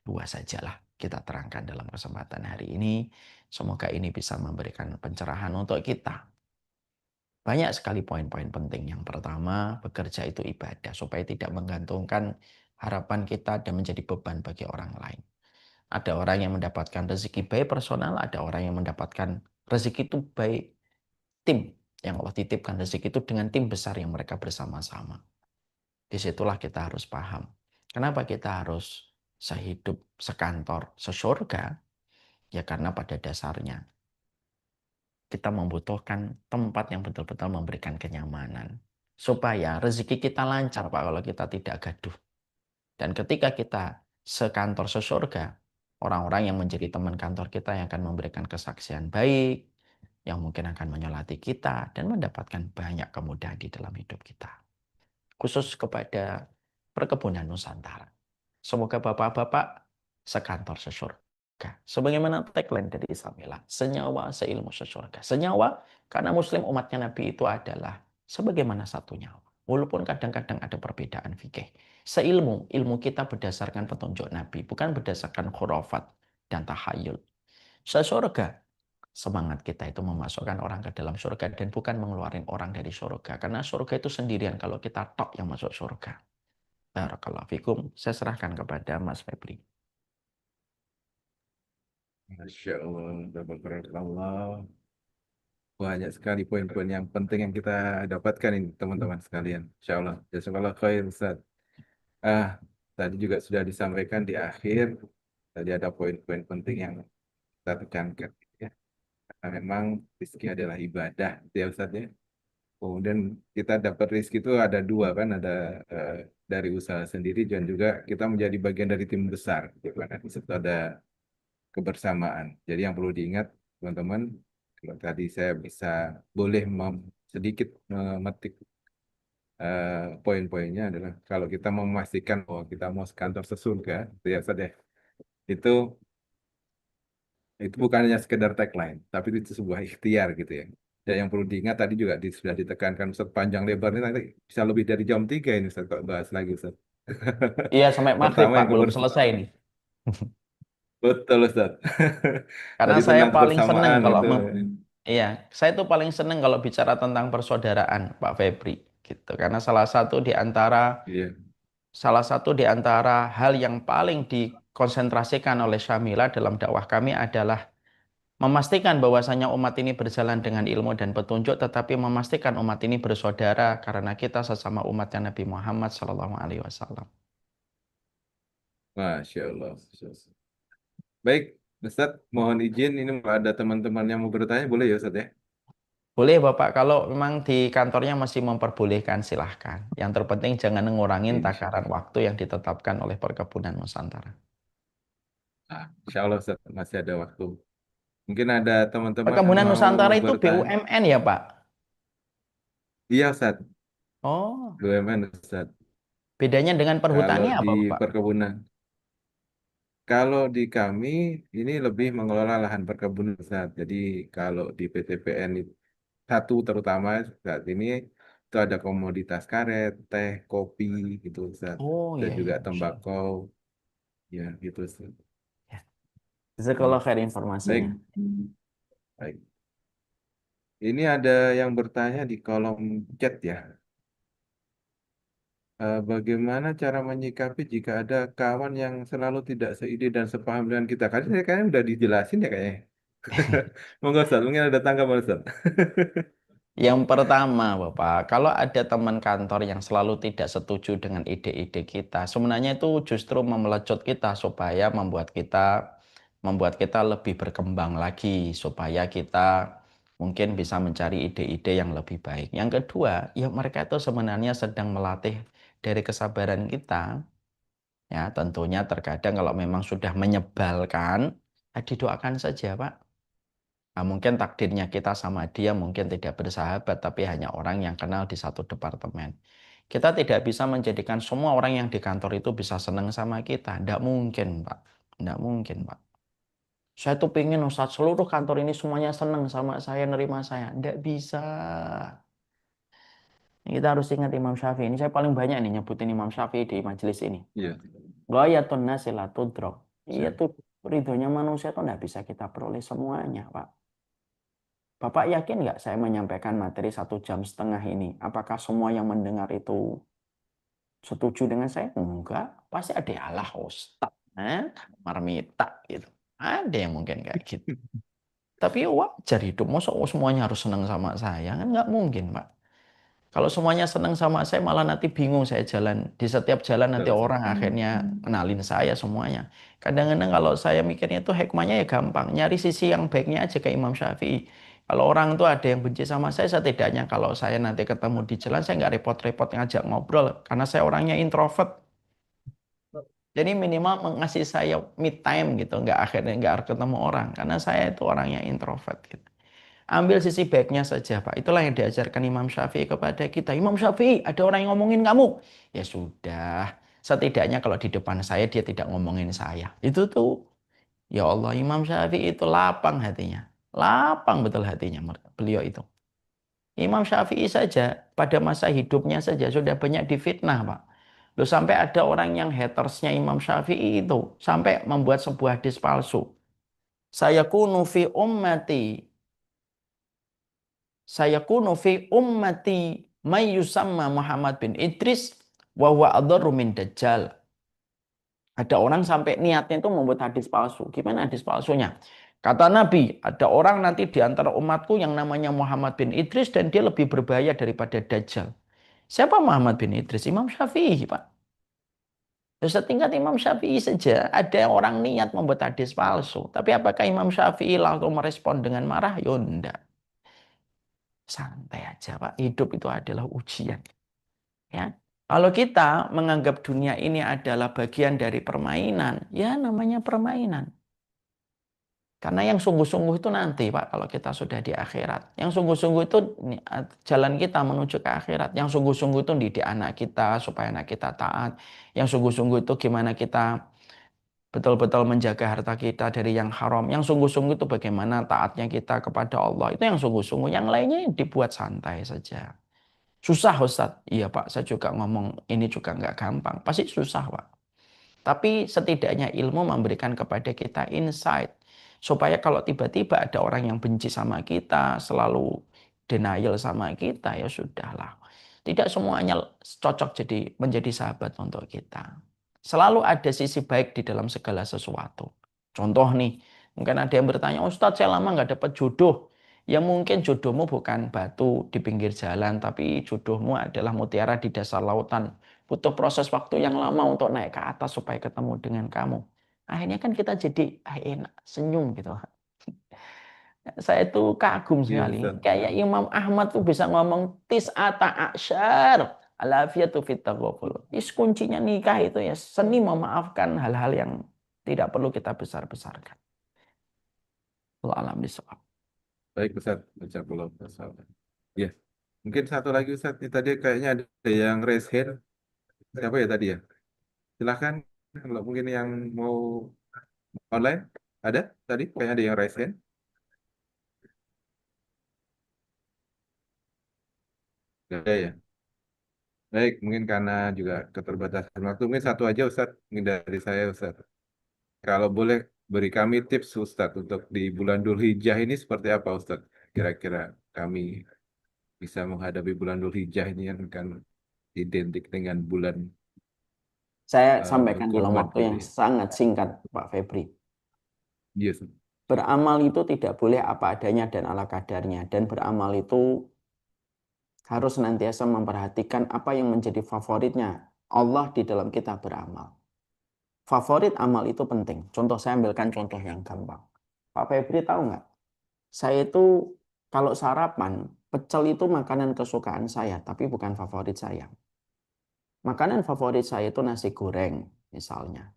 Dua sajalah kita terangkan dalam kesempatan hari ini. Semoga ini bisa memberikan pencerahan untuk kita. Banyak sekali poin-poin penting. Yang pertama, bekerja itu ibadah supaya tidak menggantungkan harapan kita dan menjadi beban bagi orang lain. Ada orang yang mendapatkan rezeki baik personal, ada orang yang mendapatkan rezeki itu baik tim. Yang Allah titipkan rezeki itu dengan tim besar yang mereka bersama-sama. Disitulah kita harus paham. Kenapa kita harus sehidup, sekantor, sesurga? Ya karena pada dasarnya kita membutuhkan tempat yang betul-betul memberikan kenyamanan. Supaya rezeki kita lancar Pak kalau kita tidak gaduh. Dan ketika kita sekantor sesurga, orang-orang yang menjadi teman kantor kita yang akan memberikan kesaksian baik, yang mungkin akan menyolati kita dan mendapatkan banyak kemudahan di dalam hidup kita. Khusus kepada perkebunan Nusantara. Semoga bapak-bapak sekantor sesurga. Sebagaimana tagline dari Islamillah, senyawa seilmu sesurga. Senyawa karena Muslim umatnya Nabi itu adalah sebagaimana satu nyawa. Walaupun kadang-kadang ada perbedaan fikih. Seilmu, ilmu kita berdasarkan petunjuk Nabi, bukan berdasarkan khurafat dan tahayul. Sesurga, semangat kita itu memasukkan orang ke dalam surga dan bukan mengeluarkan orang dari surga. Karena surga itu sendirian kalau kita tok yang masuk surga. Barakallahu fikum. Saya serahkan kepada Mas Febri. Masya Allah, tabarakallah. Banyak sekali poin-poin yang penting yang kita dapatkan ini teman-teman sekalian. Insya Allah. Jazakallah khair Ustaz. Tadi juga sudah disampaikan di akhir. Tadi ada poin-poin penting yang kita tekankan. Ya. Karena memang rezeki adalah ibadah. Ya Ustaz ya. Kemudian kita dapat rezeki itu ada dua kan. Ada dari usaha sendiri dan juga kita menjadi bagian dari tim besar. Di mana di situ ada kebersamaan. Jadi yang perlu diingat teman-teman, kalau tadi saya bisa boleh sedikit memetik poin-poinnya adalah kalau kita memastikan bahwa kita mau sekantor sesurga, ya Ustaz ya, itu bukan hanya sekedar tagline, tapi itu sebuah ikhtiar gitu ya. Dan yang perlu diingat tadi juga sudah ditekankan Ustaz panjang lebarnya nanti bisa lebih dari jam 3 ini Ustaz kalau bahas lagi Ustaz. Iya, sampai maghrib Pertama Pak, yang belum selesai nih. betul Ustaz. Karena Tadi saya tentang paling seneng kebersamaan kalau itu. iya, saya tuh paling seneng kalau bicara tentang persaudaraan, Pak Febri, gitu. Karena Iya. salah satu di antara hal yang paling dikonsentrasikan oleh Syamila dalam dakwah kami adalah memastikan bahwasanya umat ini berjalan dengan ilmu dan petunjuk, tetapi memastikan umat ini bersaudara karena kita sesama umatnya Nabi Muhammad SAW. Masya Allah. Masya Allah. Baik, Ustadz, mohon izin ini ada teman-teman yang mau bertanya, boleh ya Ustadz ya? Boleh Bapak, kalau memang di kantornya masih memperbolehkan silahkan. Yang terpenting jangan ngurangin Insya takaran waktu yang ditetapkan oleh Perkebunan Nusantara. Insya Allah Ustadz, masih ada waktu. Mungkin ada teman-teman yang Perkebunan mau Nusantara itu bertanya. BUMN ya Pak? Iya Ustadz, Oh, BUMN Ustadz. bedanya dengan Kalau perhutani di apa Bapak? perkebunan, kalau di kami ini lebih mengelola lahan perkebunan Ustadz. Jadi kalau di PTPN satu terutama saat ini itu ada komoditas karet, teh, kopi gitu Ustadz. Oh Dan iya, juga iya. Masya Allah. tembakau, ya gitu Ustadz. Ya. Hmm. Jazakallah khair informasinya. Baik, baik. Ini ada yang bertanya di kolom chat ya. Bagaimana cara menyikapi jika ada kawan yang selalu tidak seide dan sepaham dengan kita? Kayaknya udah dijelasin ya kayaknya. Monggo Ustaz, mungkin ada tanggapan Ustaz. Yang pertama, Bapak, kalau ada teman kantor yang selalu tidak setuju dengan ide-ide kita, sebenarnya itu justru memelecut kita supaya membuat kita lebih berkembang lagi, supaya kita mungkin bisa mencari ide-ide yang lebih baik. Yang kedua, ya mereka itu sebenarnya sedang melatih dari kesabaran kita. Ya, tentunya terkadang kalau memang sudah menyebalkan, ya didoakan saja, Pak. Nah, mungkin takdirnya kita sama dia mungkin tidak bersahabat, tapi hanya orang yang kenal di satu departemen. Kita tidak bisa menjadikan semua orang yang di kantor itu bisa senang sama kita. Tidak mungkin, Pak. Tidak mungkin, Pak. Saya tuh pengen Ustaz, seluruh kantor ini semuanya senang sama saya, nerima saya. Tidak bisa. Kita harus ingat Imam Syafi'i. Ini saya paling banyak nih nyebutin Imam Syafi'i di majelis ini. Iya. Ghayatun nasi la tudrak. Iya Siap. tuh, ridhonya manusia tuh tidak bisa kita peroleh semuanya, Pak. Bapak yakin nggak saya menyampaikan materi 1,5 jam ini? Apakah semua yang mendengar itu setuju dengan saya? Enggak. Pasti ada Allah Ustaz. Marmita gitu. Ada yang mungkin kayak gitu. Tapi ya wajar hidup. Masa semuanya harus senang sama saya? Kan nggak mungkin, Pak. Kalau semuanya senang sama saya, malah nanti bingung saya jalan. Di setiap jalan nanti Betul, Ustaz. orang akhirnya kenalin saya semuanya. Kadang-kadang kalau saya mikirnya itu hikmahnya ya gampang. Nyari sisi yang baiknya aja ke Imam Syafi'i. Kalau orang tuh ada yang benci sama saya, setidaknya kalau saya nanti ketemu di jalan, saya nggak repot-repot ngajak ngobrol. Karena saya orangnya introvert. Jadi minimal mengasih saya me time gitu, akhirnya nggak harus ketemu orang, karena saya itu orangnya introvert gitu. Ambil sisi baiknya saja, Pak. Itulah yang diajarkan Imam Syafi'i kepada kita. Imam Syafi'i, ada orang yang ngomongin kamu. Ya sudah, setidaknya kalau di depan saya dia tidak ngomongin saya. Itu tuh, ya Allah, Imam Syafi'i itu lapang hatinya. Lapang betul hatinya beliau itu. Imam Syafi'i saja pada masa hidupnya saja sudah banyak difitnah, Pak. Loh, sampai ada orang yang hatersnya Imam Syafi'i itu sampai membuat sebuah hadis palsu. Sayakunu fi ummati may yusamma Muhammad bin Idris wa huwa adharru min dajjal. Ada orang sampai niatnya itu membuat hadis palsu. Gimana hadis palsunya? Kata Nabi, ada orang nanti di antara umatku yang namanya Muhammad bin Idris dan dia lebih berbahaya daripada Dajjal. Siapa Muhammad bin Idris? Imam Syafi'i, Pak. Setingkat Imam Syafi'i saja ada orang niat membuat hadis palsu. Tapi apakah Imam Syafi'i langsung merespon dengan marah? Ya enggak. Santai aja, Pak. Hidup itu adalah ujian. Ya. Kalau kita menganggap dunia ini adalah bagian dari permainan, ya namanya permainan. Karena yang sungguh-sungguh itu nanti, Pak, kalau kita sudah di akhirat. Yang sungguh-sungguh itu jalan kita menuju ke akhirat. Yang sungguh-sungguh itu didik anak kita supaya anak kita taat. Yang sungguh-sungguh itu gimana kita betul-betul menjaga harta kita dari yang haram. Yang sungguh-sungguh itu bagaimana taatnya kita kepada Allah. Itu yang sungguh-sungguh. Yang lainnya dibuat santai saja. Susah, Ustadz. Iya, Pak, saya juga ngomong ini juga nggak gampang. Pasti susah, Pak. Tapi setidaknya ilmu memberikan kepada kita insight. Supaya kalau tiba-tiba ada orang yang benci sama kita, selalu denial sama kita, ya sudahlah. Tidak semuanya cocok menjadi sahabat untuk kita. Selalu ada sisi baik di dalam segala sesuatu. Contoh nih, mungkin ada yang bertanya, Ustadz saya lama nggak dapat jodoh. Ya mungkin jodohmu bukan batu di pinggir jalan, tapi jodohmu adalah mutiara di dasar lautan. Butuh proses waktu yang lama untuk naik ke atas supaya ketemu dengan kamu. Akhirnya kan kita jadi enak, senyum gitu. Saya tuh kagum Iya, sekali. Ustaz. Kayak Imam Ahmad tuh bisa ngomong tis'ata asyar. Alafiyatu fit taghaful. Kuncinya nikah itu ya seni memaafkan hal-hal yang tidak perlu kita besar-besarkan. Wallahu a'lam bishawab. Baik, Ustaz. Jazakallah khairan. Ya, mungkin satu lagi, Ustaz. Ini tadi kayaknya ada yang raise hand. Siapa ya tadi ya? Silahkan. Kalau mungkin yang mau online, ada tadi? Kayaknya ada yang raise hand. Nggak ada ya? Baik, mungkin karena juga keterbatasan waktu. Mungkin satu aja, Ustaz. Mungkin dari saya, Ustaz. Kalau boleh beri kami tips, Ustaz, untuk di bulan Dzulhijjah ini seperti apa, Ustaz? Kira-kira kami bisa menghadapi bulan Dzulhijjah ini yang kan identik dengan bulan Saya sampaikan dalam berkurban waktu gitu yang ya. sangat singkat, Pak Febri. Yes. Beramal itu tidak boleh apa adanya dan ala kadarnya. Dan beramal itu harus senantiasa memperhatikan apa yang menjadi favoritnya Allah di dalam kita beramal. Favorit amal itu penting. Contoh, saya ambilkan contoh yang gampang. Pak Febri tahu nggak? Saya itu kalau sarapan, pecel itu makanan kesukaan saya, tapi bukan favorit saya. Makanan favorit saya itu nasi goreng, misalnya.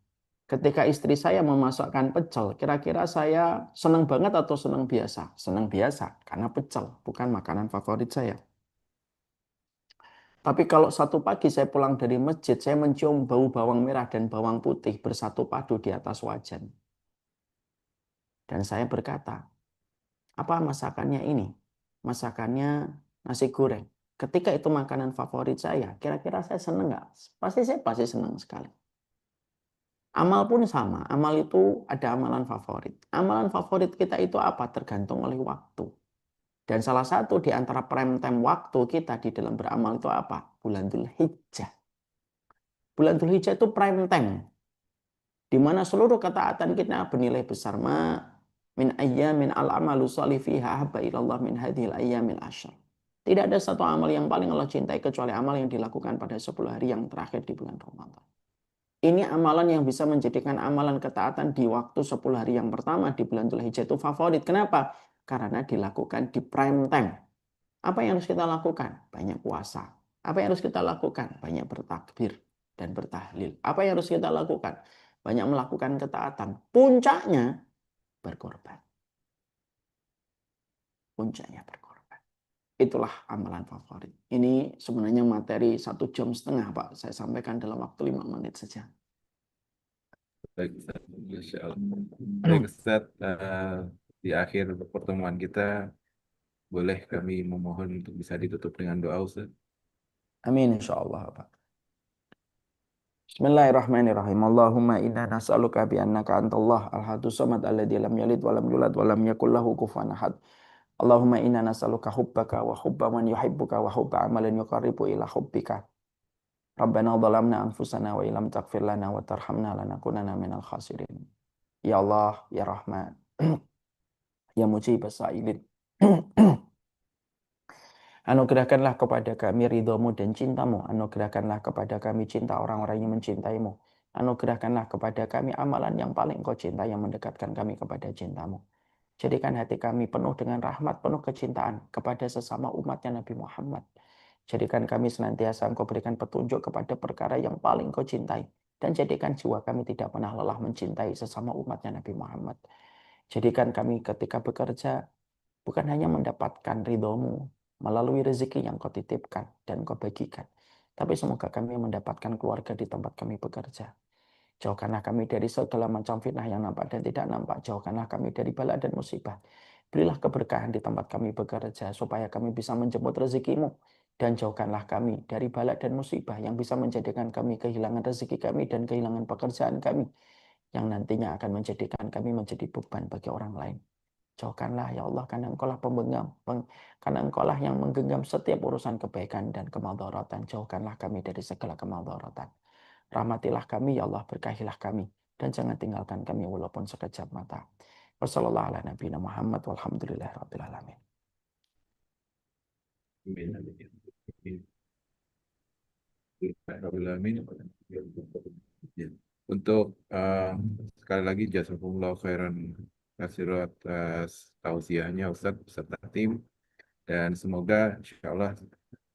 Ketika istri saya memasakkan pecel, kira-kira saya senang banget atau senang biasa? Senang biasa, karena pecel bukan makanan favorit saya. Tapi kalau satu pagi saya pulang dari masjid, saya mencium bau bawang merah dan bawang putih bersatu padu di atas wajan. Dan saya berkata, apa masakannya ini? Masakannya nasi goreng. Ketika itu makanan favorit saya, kira-kira saya senang nggak? Saya pasti senang sekali. Amal pun sama. Amal itu ada amalan favorit. Amalan favorit kita itu apa? Tergantung oleh waktu. Dan salah satu di antara prime time waktu kita di dalam beramal itu apa? Bulan Dzulhijjah. Bulan Dzulhijjah itu prime time. Di mana seluruh ketaatan kita bernilai besar. Min ayyamin al-amalu salih fiha habba ilallah min hadhil ayyamil asyar. Tidak ada satu amal yang paling Allah cintai kecuali amal yang dilakukan pada 10 hari yang terakhir di bulan Ramadan. Ini amalan yang bisa menjadikan amalan ketaatan di waktu 10 hari yang pertama di bulan Dzulhijjah itu favorit. Kenapa? Karena dilakukan di prime time. Apa yang harus kita lakukan? Banyak puasa. Apa yang harus kita lakukan? Banyak bertakbir. dan bertahlil. Apa yang harus kita lakukan? Banyak melakukan ketaatan. Puncaknya berkorban. Puncaknya berkorban. Itulah amalan favorit. Ini sebenarnya materi 1,5 jam, Pak. Saya sampaikan dalam waktu 5 menit saja. Baik, Ustaz. Masya Allah. Baik, Ustaz. Di akhir pertemuan kita, boleh kami memohon untuk bisa ditutup dengan doa, Ustaz? Amin insyaallah, Pak. Bismillahirrahmanirrahim. Allahumma inna nas'aluka bi annaka antallah al-hadus samad alladzi lam yalid wa lam yulad wa lam yakul lahu kufuwan ahad. Allahumma inna nas'aluka hubbaka wa hubba man yuhibbuka wa hubba amalin yuqarribu ila hubbika. Rabbana dhalamna anfusana wa illam taghfir lana wa tarhamna lanakunanna minal khasirin. Ya Allah, ya Rahman, ya Mujibas Sa'ilin. Anugerahkanlah kepada kami ridhomu dan cintamu. Anugerahkanlah kepada kami cinta orang-orang yang mencintaimu. Anugerahkanlah kepada kami amalan yang paling kau cinta yang mendekatkan kami kepada cintamu. Jadikan hati kami penuh dengan rahmat, penuh kecintaan kepada sesama umatnya Nabi Muhammad. Jadikan kami senantiasa engkau berikan petunjuk kepada perkara yang paling kau cintai. Dan jadikan jiwa kami tidak pernah lelah mencintai sesama umatnya Nabi Muhammad. Jadikan kami ketika bekerja bukan hanya mendapatkan ridhomu melalui rezeki yang kau titipkan dan kau bagikan. Tapi semoga kami mendapatkan keluarga di tempat kami bekerja. Jauhkanlah kami dari segala macam fitnah yang nampak dan tidak nampak. Jauhkanlah kami dari bala dan musibah. Berilah keberkahan di tempat kami bekerja supaya kami bisa menjemput rezekimu. Dan jauhkanlah kami dari bala dan musibah yang bisa menjadikan kami kehilangan rezeki kami dan kehilangan pekerjaan kami. Yang nantinya akan menjadikan kami menjadi beban bagi orang lain. Jauhkanlah ya Allah, karena Engkaulah karena Engkaulah yang menggenggam setiap urusan kebaikan dan kemadharatan. Jauhkanlah kami dari segala kemadharatan. Rahmatilah kami ya Allah, berkahilah kami dan jangan tinggalkan kami walaupun sekejap mata. Wassallallahu ala nabiyina Muhammad walhamdulillahirabbil alamin. Amin. Amin. Amin. Ya. Untuk sekali lagi jazakumullah khairan katsiran atas tausiahnya Ustadz beserta tim, dan semoga insya Allah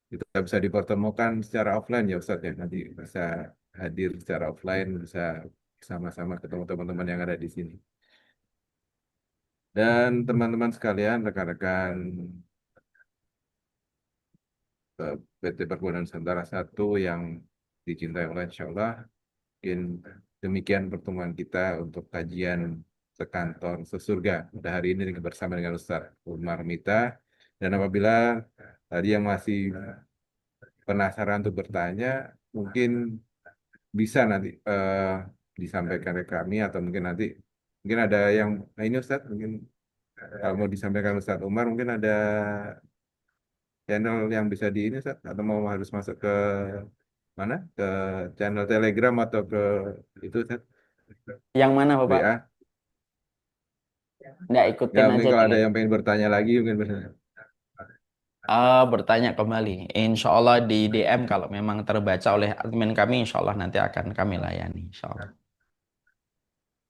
kita bisa dipertemukan secara offline ya Ustadz ya, nanti bisa hadir secara offline, bisa sama-sama ketemu teman-teman yang ada di sini. Dan teman-teman sekalian, rekan-rekan PT Perkebunan Nusantara 1 yang dicintai Allah, insya Allah. Mungkin demikian pertemuan kita untuk kajian sekantor sesurga pada hari ini bersama dengan Ustaz Umar Mita. Dan apabila tadi yang masih penasaran untuk bertanya, mungkin bisa nanti disampaikan ke kami, atau mungkin nanti mungkin ada yang ini Ustaz, mungkin kalau mau disampaikan Ustaz Umar, mungkin ada channel yang bisa di ini Ustaz, atau mau harus masuk ke mana, ke channel Telegram atau ke itu Ustaz? Yang mana Bapak? WA. Nggak Ya ikutin mungkin aja kalau ada Telegram. yang pengen bertanya lagi mungkin bisa. Bertanya kembali. Insya Allah di DM kalau memang terbaca oleh admin kami, insya Allah nanti akan kami layani. Insya Allah.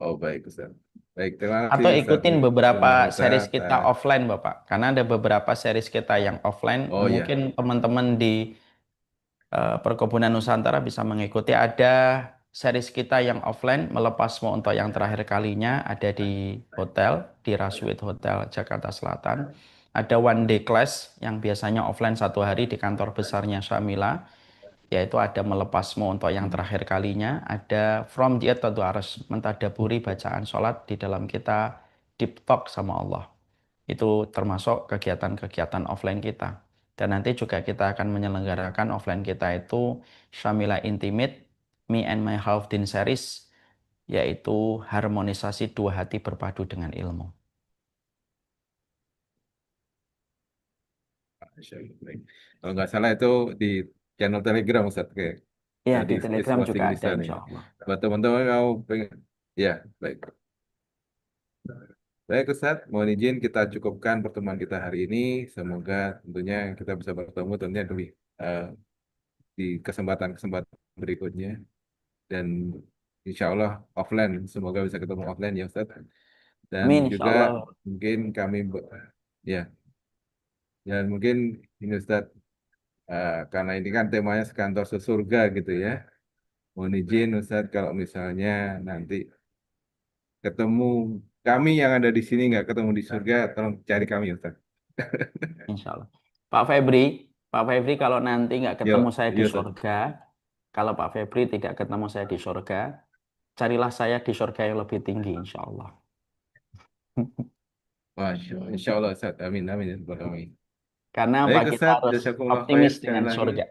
Oh baik Ustaz. Baik, terima kasih Atau Ustaz ikutin Umar beberapa Mita. series kita offline, Bapak. Karena ada beberapa series kita yang offline. Oh iya. Mungkin teman-teman di Perkebunan Nusantara bisa mengikuti. Ada series kita yang offline, melepasmu untuk yang terakhir kalinya, ada di hotel, di Rasuit Hotel Jakarta Selatan. Ada one day class yang biasanya offline 1 hari di kantor besarnya Syamila, yaitu ada melepasmu untuk yang terakhir kalinya. Ada From the Earth to the Ars, mentadaburi bacaan sholat di dalam kita deep talk sama Allah. Itu termasuk kegiatan-kegiatan offline kita. Dan nanti juga kita akan menyelenggarakan offline kita itu Syamila Intimate, Me and My Half Din Series, yaitu harmonisasi dua hati berpadu dengan ilmu. Masya Allah, baik. Kalau nggak salah itu di channel Telegram Ustaz, kayak Ya, tadi di Telegram posting juga di ada sana. insya Allah. Buat teman-teman yang mau pengen, ya baik. Baik Ustaz, mohon izin kita cukupkan pertemuan kita hari ini. Semoga tentunya kita bisa bertemu tentunya di kesempatan-kesempatan berikutnya. Dan insya Allah offline, semoga bisa ketemu offline ya Ustaz. Dan Amin insya juga Allah. mungkin kami ya, dan mungkin ini Ustaz, karena ini kan temanya sekantor sesurga gitu ya. Mohon izin Ustadz kalau misalnya nanti ketemu kami yang ada di sini nggak ketemu di surga, tolong cari kami Ustadz. Insya Allah. Pak Febri kalau nanti nggak ketemu Yo, saya di yo Ustadz. surga, kalau Pak Febri tidak ketemu saya di surga, carilah saya di surga yang lebih tinggi, insya Allah. Masya Allah. Insya Allah Ustadz. Amin, amin, ya Rabbal alamin. Karena Baik Pak kita Ustadz, harus jazakumullah khair optimis sekali dengan lagi. surga.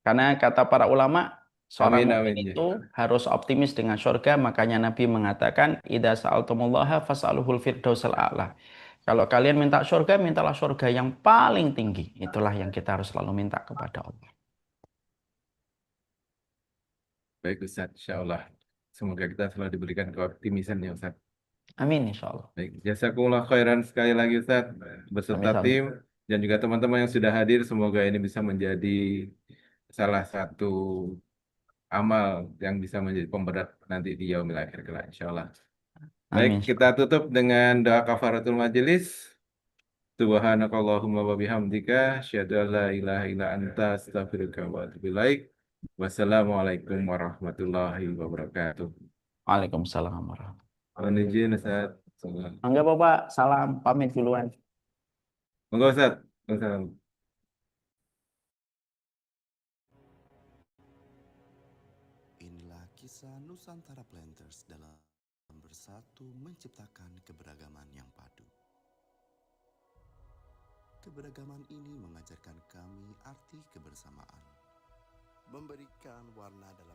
Karena kata para ulama, seorang Amin, mukmin amin. Ya. itu harus optimis dengan surga. Makanya Nabi mengatakan, "Idza sa'altumullaha fas'aluhul firdausil a'la." Kalau kalian minta surga, mintalah surga yang paling tinggi. Itulah yang kita harus selalu minta kepada Allah. Baik Ustadz, insya Allah. Semoga kita selalu diberikan keoptimisan ya Ustadz. Amin, insya Allah. Baik, jazakumullah khairan sekali lagi Ustadz beserta Sami-sami. tim dan juga teman-teman yang sudah hadir. Semoga ini bisa menjadi salah satu amal yang bisa menjadi pemberat nanti di yaumil akhir kelak insya Allah. Baik, Amin. kita tutup dengan doa kafaratul majelis. Subhanakallahumma wa bihamdika asyhadu an la ilaha illa anta astaghfiruka wa atubu ilaik. Wassalamualaikum warahmatullahi wabarakatuh. Waalaikumsalam warahmatullahi Mohon izin Ustaz. wabarakatuh. Enggak Bapak, salam pamit duluan. Monggo Ustaz. Waalaikumsalam. Inilah kisah Nusantara Planters dalam bersatu menciptakan keberagaman yang padu. Keberagaman ini mengajarkan kami arti kebersamaan, memberikan warna dalam